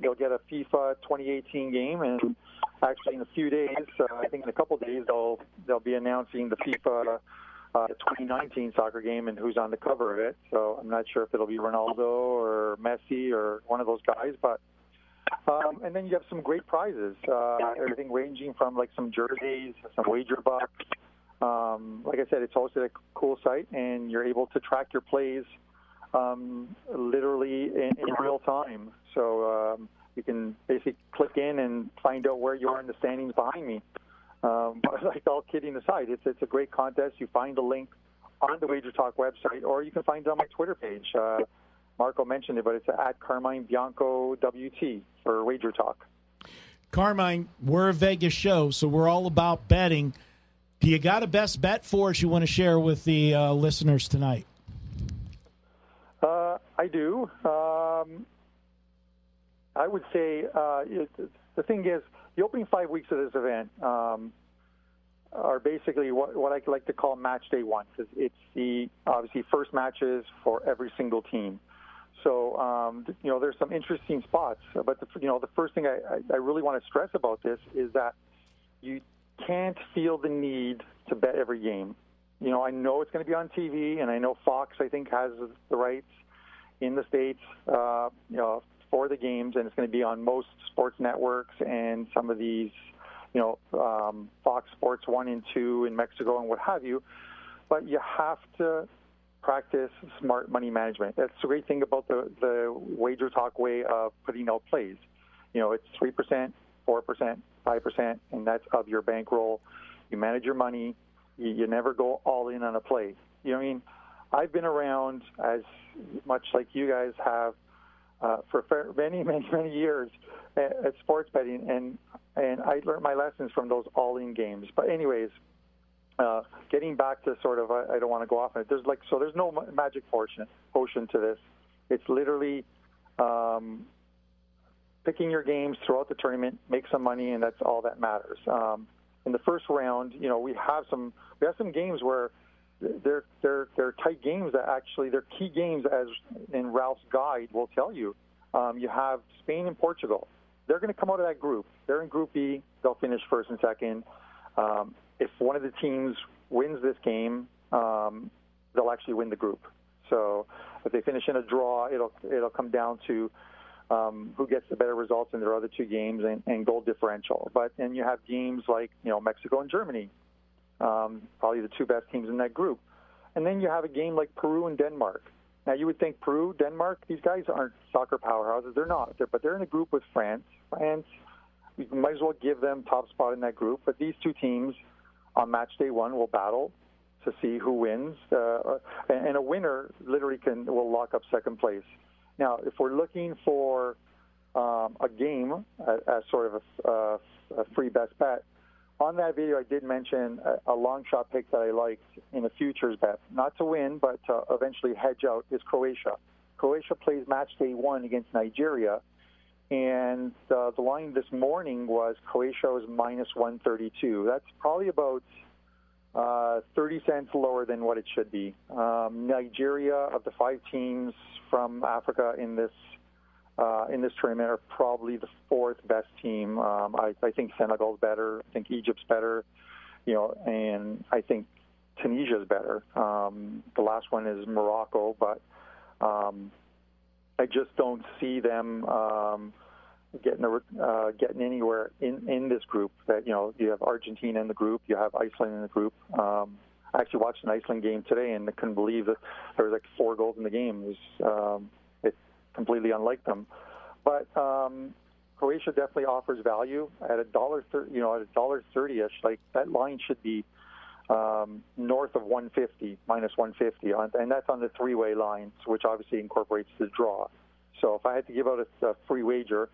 You'll get a FIFA 2018 game, and actually in a few days, I think in a couple of days, they'll be announcing the FIFA 2019 soccer game and who's on the cover of it. So I'm not sure if it'll be Ronaldo or Messi or one of those guys, but and then you have some great prizes, everything ranging from like some jerseys, some wager bucks. Like I said, it's hosted at a cool site, and you're able to track your plays literally in real time. So you can basically click in and find out where you are in the standings behind me. But like, all kidding aside, it's a great contest. You find the link on the WagerTalk website, or you can find it on my Twitter page. Marco mentioned it, but it's at Carmine Bianco WT for WagerTalk. Carmine, we're a Vegas show, so we're all about betting. Do you got a best bet for us you want to share with the listeners tonight? I do. I would say the thing is, the opening 5 weeks of this event are basically what I like to call match day one, because it's the obviously first matches for every single team. So there's some interesting spots, but the first thing I really want to stress about this is that you can't feel the need to bet every game. I know it's going to be on TV, and I know Fox, I think, has the rights in the States, for the games, and it's going to be on most sports networks and some of these, Fox Sports 1 and 2 in Mexico and what have you. But you have to practice smart money management. That's the great thing about the WagerTalk way of putting out plays. It's 3%, 4%, 5%, and that's of your bankroll. You manage your money. You never go all in on a play. I've been around as much like you guys have for many, many, many years at sports betting, and I learned my lessons from those all-in games. But anyways, getting back to sort of, I don't want to go off on it. There's no magic potion to this. It's literally picking your games throughout the tournament, make some money, and that's all that matters. In the first round, we have some games where they're tight games that actually they're key games, as in Ralph's guide will tell you. You have Spain and Portugal. They're going to come out of that group. They're in Group B. They'll finish first and second. If one of the teams wins this game, they'll actually win the group. So if they finish in a draw, it'll come down to who gets the better results in their other two games and goal differential. But then you have games like Mexico and Germany, probably the two best teams in that group. And then you have a game like Peru and Denmark. Now, you would think Peru, Denmark, these guys aren't soccer powerhouses. They're not. But they're in a group with France. France, we might as well give them top spot in that group. But these two teams on match day one will battle to see who wins. And a winner literally will lock up second place. Now, if we're looking for a game as sort of a free best bet, on that video I did mention a long shot pick that I liked in a futures bet, not to win, but to eventually hedge out, is Croatia. Croatia plays match day one against Nigeria, and the line this morning was Croatia was minus 132. That's probably about 30 cents lower than what it should be. Nigeria, of the five teams from Africa in this tournament, are probably the fourth best team. I think Senegal's better. I think Egypt's better. And I think Tunisia's better. The last one is Morocco, but I just don't see them getting anywhere in this group. That you have Argentina in the group, you have Iceland in the group. I actually watched an Iceland game today, and I couldn't believe that there was like 4 goals in the game. It's completely unlike them. But Croatia definitely offers value at $1.30-ish. Like, that line should be north of 150, minus 150, and that's on the three-way lines, which obviously incorporates the draw. So if I had to give out a free wager,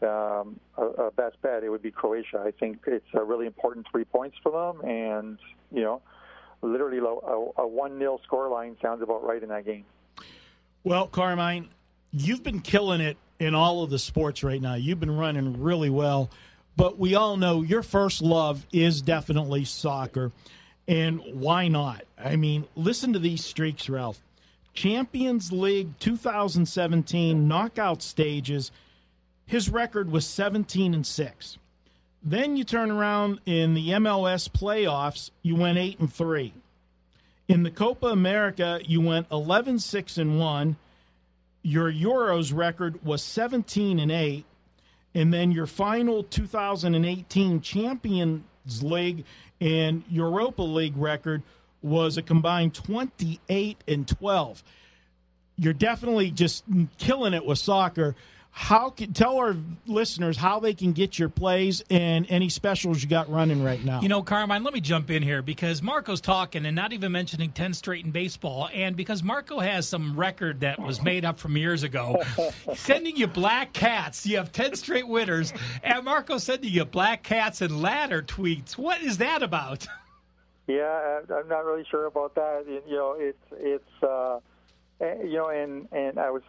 a best bet, it would be Croatia. I think it's a really important 3 points for them, and literally a 1-0 scoreline sounds about right in that game. Well, Carmine, you've been killing it in all of the sports right now. You've been running really well. But we all know your first love is definitely soccer. And why not? I mean, listen to these streaks, Ralph. Champions League 2017 knockout stages, his record was 17-6. Then you turn around in the MLS playoffs, you went 8-3. In the Copa America, you went 11-6-1. Your Euros record was 17-8. And then your final 2018 Champions League and Europa League record was a combined 28-12. You're definitely just killing it with soccer. Tell our listeners how they can get your plays and any specials you got running right now. You know, Carmine, let me jump in here because Marco's talking and not even mentioning 10 straight in baseball. And because Marco has some record that was made up from years ago, sending you black cats. You have 10 straight winners. And Marco sending you black cats and ladder tweets. What is that about? Yeah, I'm not really sure about that. You know, it's you know, and I was,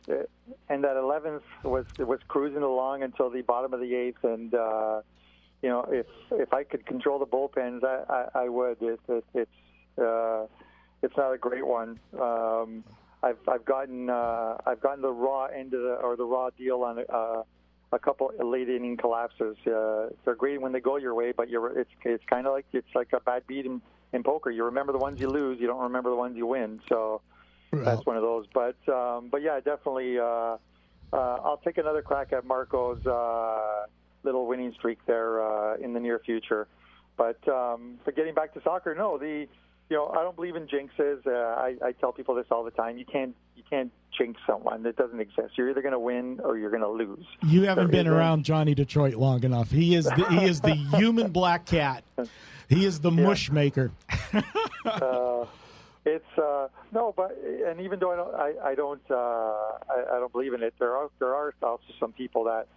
and that 11th was cruising along until the bottom of the 8th, and you know, if I could control the bullpens, I would. It's not a great one. I've gotten the raw end of the raw deal on a couple late inning collapses. They're great when they go your way, but it's kind of like a bad beat in poker. You remember the ones you lose, you don't remember the ones you win. So. That's one of those, but yeah, definitely. I'll take another crack at Marco's little winning streak there in the near future. But getting back to soccer, no, I don't believe in jinxes. I tell people this all the time. You can't jinx someone. It doesn't exist. You're either going to win or you're going to lose. You haven't been around Johnny Detroit long enough. He is the human black cat. He is the mush maker. It's no, but and even though I don't believe in it, there are also some people that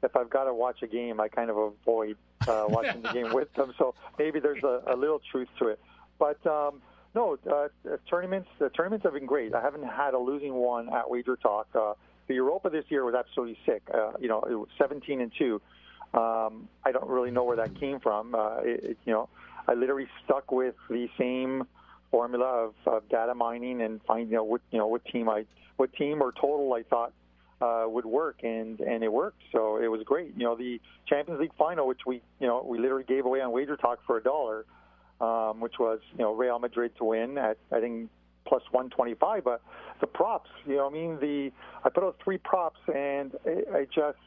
if I've got to watch a game, I kind of avoid watching the game with them. So maybe there's a little truth to it. But no, tournaments have been great. I haven't had a losing one at WagerTalk. The Europa this year was absolutely sick. You know, it was 17-2. I don't really know where that came from. You know, I literally stuck with the same formula of data mining and finding out what team or total I thought would work, and it worked. So it was great. You know, the Champions League final, which we literally gave away on WagerTalk for $1, which was Real Madrid to win at I think plus 125. But the props, I put out 3 props, and I just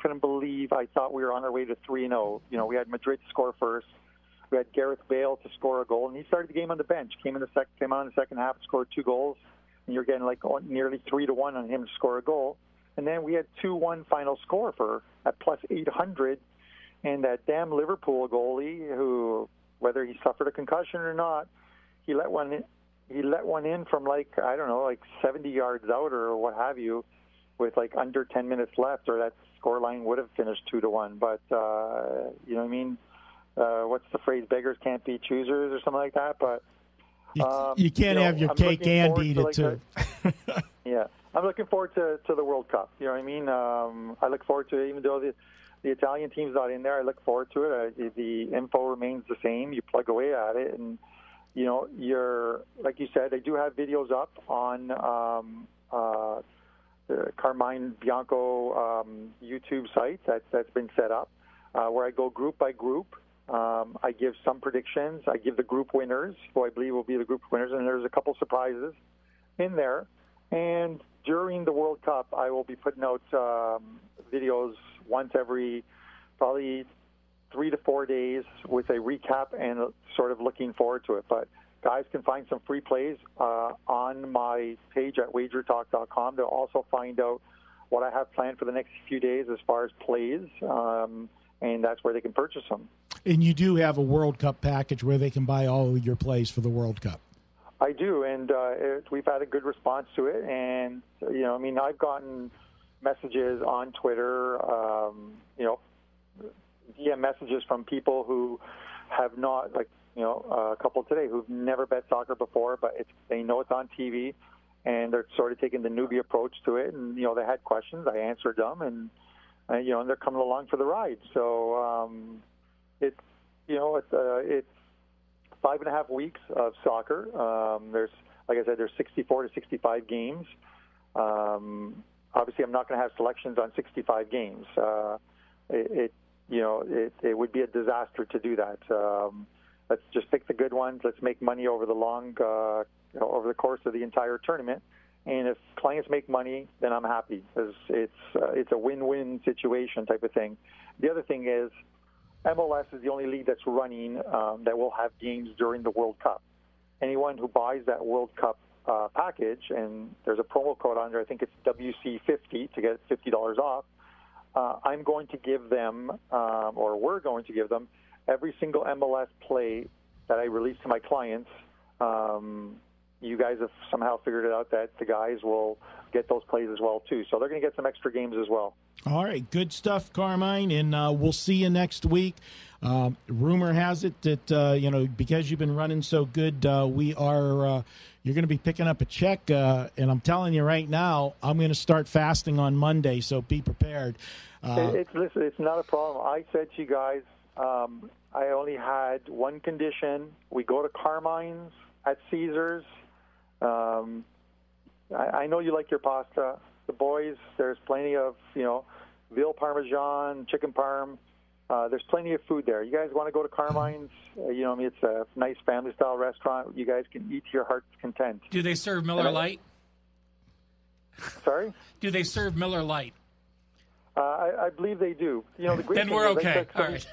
couldn't believe. I thought we were on our way to 3-0. You know, we had Madrid score first. We had Gareth Bale to score a goal, and he started the game on the bench. Came on in the second half, scored 2 goals, and you're getting like nearly 3-1 on him to score a goal. And then we had 2-1 final score at plus 800, and that damn Liverpool goalie, who whether he suffered a concussion or not, he let one in from like 70 yards out or what have you, with like under 10 minutes left, or that scoreline would have finished 2-1. But you know what I mean. What's the phrase? Beggars can't be choosers, or something like that. But you can't have your cake and eat it too. Yeah, I'm looking forward to the World Cup. You know what I mean? I look forward to it, even though the Italian team's not in there. I look forward to it. The info remains the same. You plug away at it, and you're like you said. I do have videos up on the Carmine Bianco YouTube site that's been set up, where I go group by group. I give some predictions. I give the group winners, who I believe will be the group winners, and there's a couple surprises in there. And during the World Cup, I will be putting out videos once every probably 3 to 4 days with a recap and sort of looking forward to it. But guys can find some free plays on my page at WagerTalk.com. They'll also find out what I have planned for the next few days as far as plays, and that's where they can purchase them. And you do have a World Cup package where they can buy all of your plays for the World Cup. I do, and we've had a good response to it. And I've gotten messages on Twitter, DM messages from people who have not, like, a couple today who've never bet soccer before, but they know it's on TV, and they're sort of taking the newbie approach to it. And they had questions. I answered them, and they're coming along for the ride. So it's 5.5 weeks of soccer. There's, like I said, there's 64 to 65 games. Obviously, I'm not going to have selections on 65 games. It would be a disaster to do that. Let's just pick the good ones. Let's make money over the over the course of the entire tournament. And if clients make money, then I'm happy, because it's a win-win situation type of thing. The other thing is, MLS is the only league that's running that will have games during the World Cup. Anyone who buys that World Cup package, and there's a promo code on there, I think it's WC50 to get $50 off, I'm going to give them, or we're going to give them, every single MLS play that I release to my clients. You guys have somehow figured it out that the guys will get those plays as well, too. So they're going to get some extra games as well. All right, good stuff, Carmine, and we'll see you next week. Rumor has it that, because you've been running so good, you're going to be picking up a check, and I'm telling you right now, I'm going to start fasting on Monday, so be prepared. Listen, it's not a problem. I said to you guys, I only had one condition. We go to Carmine's at Caesars. I know you like your pasta. The boys, there's plenty of, veal parmesan, chicken parm. There's plenty of food there. You guys want to go to Carmine's? It's a nice family-style restaurant. You guys can eat to your heart's content. Do they serve Miller Lite? Sorry? Do they serve Miller Lite? I believe they do. The great then thing we're is okay. All right.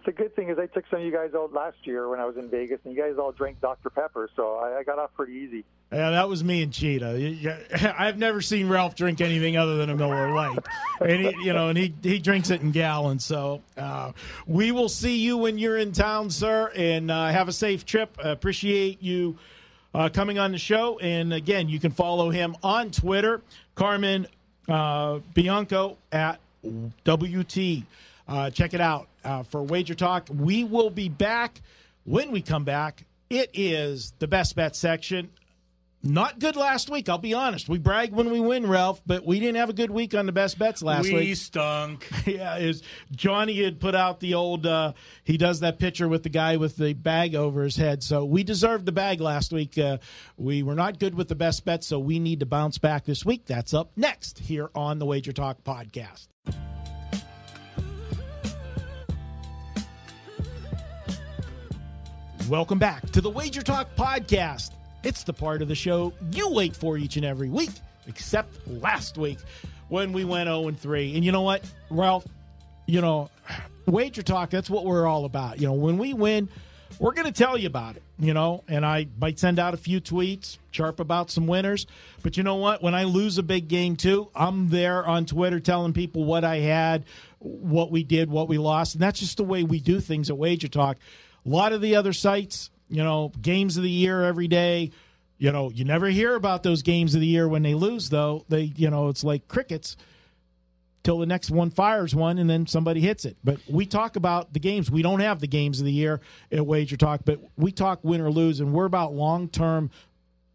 The good thing is I took some of you guys out last year when I was in Vegas, and you guys all drank Dr. Pepper, so I got off pretty easy. Yeah, that was me and Cheetah. I've never seen Ralph drink anything other than a Miller Lite, and he drinks it in gallons. So we will see you when you're in town, sir, and have a safe trip. Appreciate you coming on the show. And again, you can follow him on Twitter, Carmine Bianco at WT. Check it out for Wager Talk. We will be back. When we come back, it is the best bet section. Not good last week, I'll be honest. We brag when we win, Ralph, but we didn't have a good week on the best bets last week. We stunk. Yeah, Johnny had put out the old, he does that picture with the guy with the bag over his head. So we deserved the bag last week. We were not good with the best bets, so we need to bounce back this week. That's up next here on the Wager Talk podcast. Welcome back to the Wager Talk podcast. It's the part of the show you wait for each and every week, except last week when we went 0-3. And you know what, Ralph? Wager Talk, that's what we're all about. When we win, we're going to tell you about it, and I might send out a few tweets, chirp about some winners. But you know what? When I lose a big game, too, I'm there on Twitter telling people what I had, what we did, what we lost. And that's just the way we do things at Wager Talk. A lot of the other sites, games of the year every day. You never hear about those games of the year when they lose, though. It's like crickets till the next one fires one and then somebody hits it. But we talk about the games. We don't have the games of the year at Wager Talk, but we talk win or lose, and we're about long-term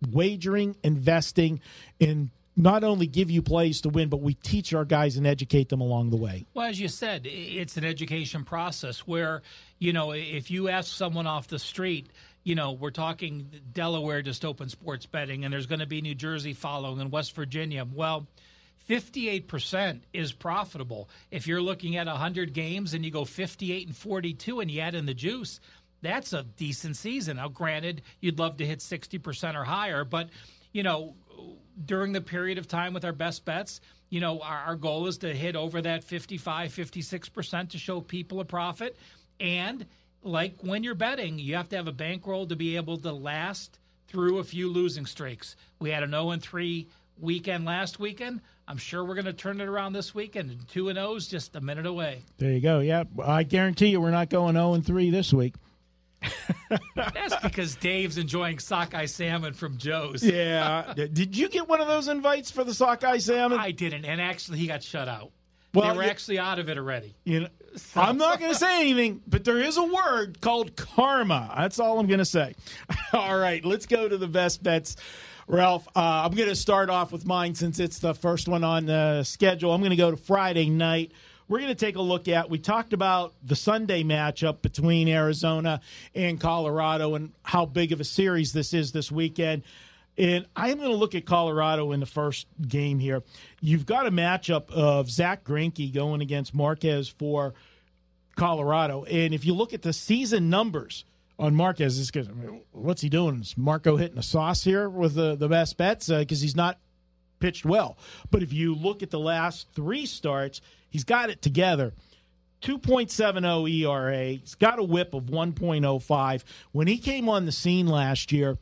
wagering, investing, in not only give you plays to win, but we teach our guys and educate them along the way. Well, as you said, it's an education process where, if you ask someone off the street, we're talking Delaware just opened sports betting, and there's going to be New Jersey following and West Virginia. Well, 58% is profitable. If you're looking at 100 games and you go 58-42 and you add in the juice, that's a decent season. Now, granted, you'd love to hit 60% or higher, but, during the period of time with our best bets, our goal is to hit over that 55, 56% to show people a profit. And like when you're betting, you have to have a bankroll to be able to last through a few losing streaks. We had an 0-3 weekend last weekend. I'm sure we're going to turn it around this weekend. And 2-0 is just a minute away. There you go. Yeah, I guarantee you we're not going 0-3 this week. That's because Dave's enjoying sockeye salmon from Joe's. Yeah. Did you get one of those invites for the sockeye salmon? I didn't, and actually he got shut out. Well, they were actually out of it already. I'm not going to say anything, but there is a word called karma. That's all I'm going to say. All right, let's go to the best bets. Ralph, I'm going to start off with mine since it's the first one on the schedule. I'm going to go to Friday night. We're going to take a look at, we talked about the Sunday matchup between Arizona and Colorado and how big of a series this is this weekend. And I'm going to look at Colorado in the first game here. You've got a matchup of Zach Greinke going against Marquez for Colorado. And if you look at the season numbers on Marquez, what's he doing? Is Marco hitting a sauce here with the best bets? Because he's not pitched well. But if you look at the last 3 starts, he's got it together. 2.70 ERA. He's got a whip of 1.05. When he came on the scene last year,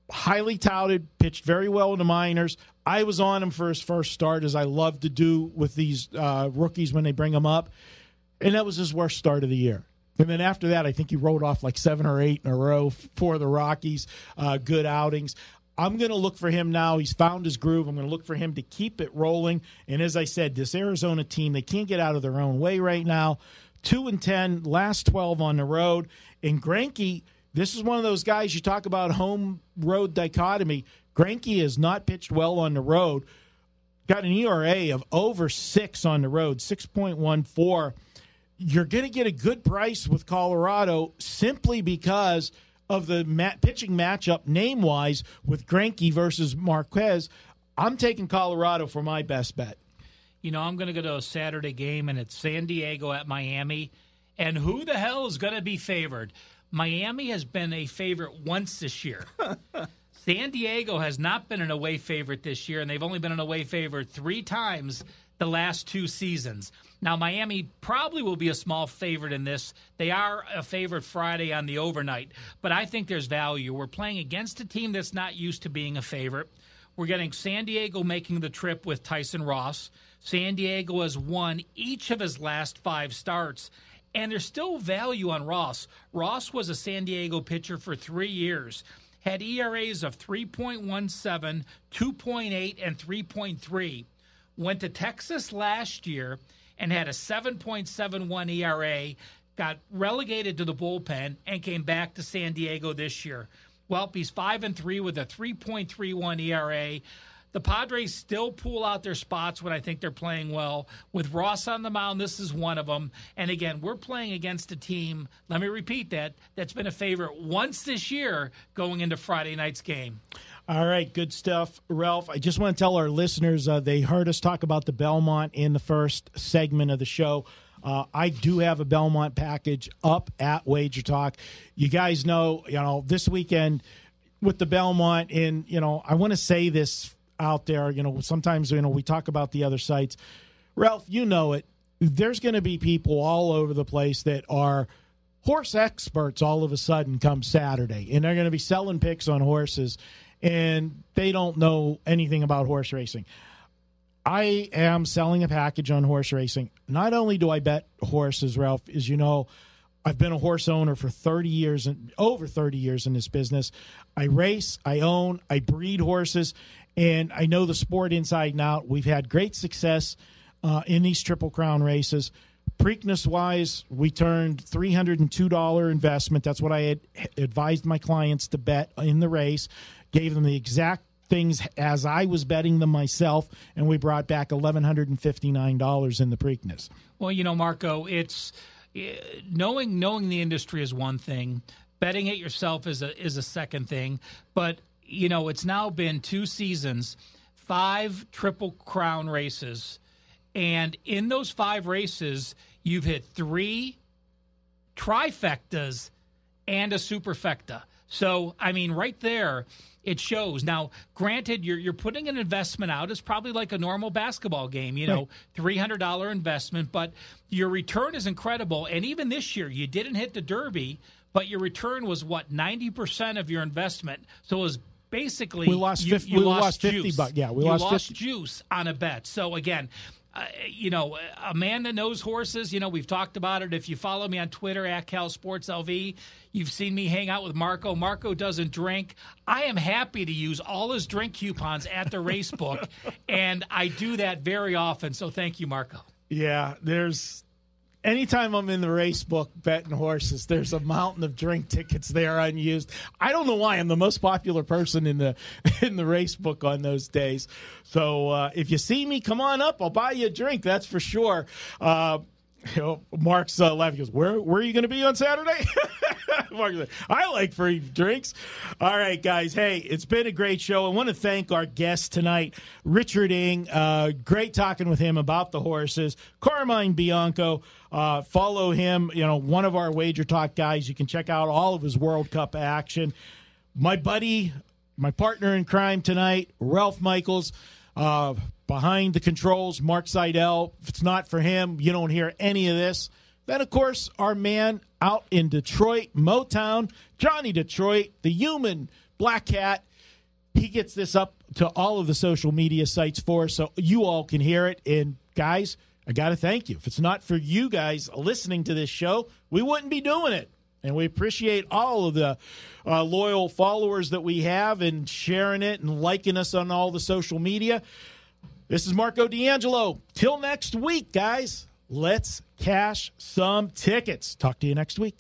highly touted, pitched very well in the minors. I was on him for his first start, as I love to do with these rookies when they bring them up. And that was his worst start of the year. And then after that, I think he rode off like 7 or 8 in a row for the Rockies. Good outings. I'm going to look for him now. He's found his groove. I'm going to look for him to keep it rolling. And as I said, this Arizona team, they can't get out of their own way right now. 2-10, last 12 on the road. And Greinke, this is one of those guys you talk about home-road dichotomy. Greinke has not pitched well on the road. Got an ERA of over 6 on the road, 6.14. You're going to get a good price with Colorado simply because of the pitching matchup name-wise with Greinke versus Marquez. I'm taking Colorado for my best bet. You know, I'm going to go to a Saturday game, and it's San Diego at Miami. And who the hell is going to be favored? Miami has been a favorite once this year. San Diego has not been an away favorite this year, and they've only been an away favorite 3 times the last 2 seasons. Now, Miami probably will be a small favorite in this. They are a favorite Friday on the overnight, but I think there's value. We're playing against a team that's not used to being a favorite. We're getting San Diego making the trip with Tyson Ross. San Diego has won each of his last 5 starts, and there's still value on Ross. Ross was a San Diego pitcher for 3 years, had ERAs of 3.17, 2.8, and 3.3. Went to Texas last year and had a 7.71 ERA, got relegated to the bullpen, and came back to San Diego this year. Well, he's 5-3 with a 3.31 ERA. The Padres still pull out their spots when I think they're playing well. With Ross on the mound, this is one of them. And again, we're playing against a team, let me repeat that, that's been a favorite once this year going into Friday night's game. All right, good stuff, Ralph. I just want to tell our listeners they heard us talk about the Belmont in the first segment of the show. I do have a Belmont package up at WagerTalk. You guys know, this weekend with the Belmont, and, I want to say this out there, sometimes, we talk about the other sites. Ralph, you know it. There's going to be people all over the place that are horse experts all of a sudden come Saturday, and they're going to be selling picks on horses, and they don't know anything about horse racing. I am selling a package on horse racing. Not only do I bet horses, Ralph, as you know, I've been a horse owner for 30 years, and over 30 years in this business. I race, I own, I breed horses, and I know the sport inside and out. We've had great success in these Triple Crown races. Preakness-wise, we turned $302 investment. That's what I had advised my clients to bet in the race. Gave them the exact things as I was betting them myself, and we brought back $1,159 in the Preakness. Well, Marco, it's knowing the industry is one thing. Betting it yourself is a second thing. But, it's now been 2 seasons, 5 Triple Crown races. And in those 5 races, you've hit 3 trifectas and a superfecta. So, right there, it shows. Now, granted, you're putting an investment out. It's probably like a normal basketball game, right. $300 investment, but your return is incredible. And even this year, you didn't hit the Derby, but your return was, 90% of your investment. So it was basically we lost 50 bucks. Yeah, we lost 50 juice on a bet. So, again, a man that knows horses, we've talked about it. If you follow me on Twitter, @CalSportsLV, you've seen me hang out with Marco. Marco doesn't drink. I am happy to use all his drink coupons at the race book, and I do that very often. So thank you, Marco. Yeah, there's Anytime I'm in the race book betting horses, there's a mountain of drink tickets there unused. I don't know why. I'm the most popular person in the race book on those days. So if you see me, come on up. I'll buy you a drink. That's for sure. Mark's laughing. He goes, where are you going to be on Saturday? Mark's like, I like free drinks. All right, guys. Hey, it's been a great show. I want to thank our guest tonight, Richard Eng. Great talking with him about the horses. Carmine Bianco. Follow him. One of our Wager Talk guys. You can check out all of his World Cup action. My buddy, my partner in crime tonight, Ralph Michaels. Behind the controls, Mark Seidel. If it's not for him, you don't hear any of this. Then, of course, our man out in Detroit, Motown, Johnny Detroit, the human Black Cat. He gets this up to all of the social media sites for us so you all can hear it. And, guys, I got to thank you. If it's not for you guys listening to this show, we wouldn't be doing it. And we appreciate all of the loyal followers that we have and sharing it and liking us on all the social media. This is Marco D'Angelo. Till next week, guys, let's cash some tickets. Talk to you next week.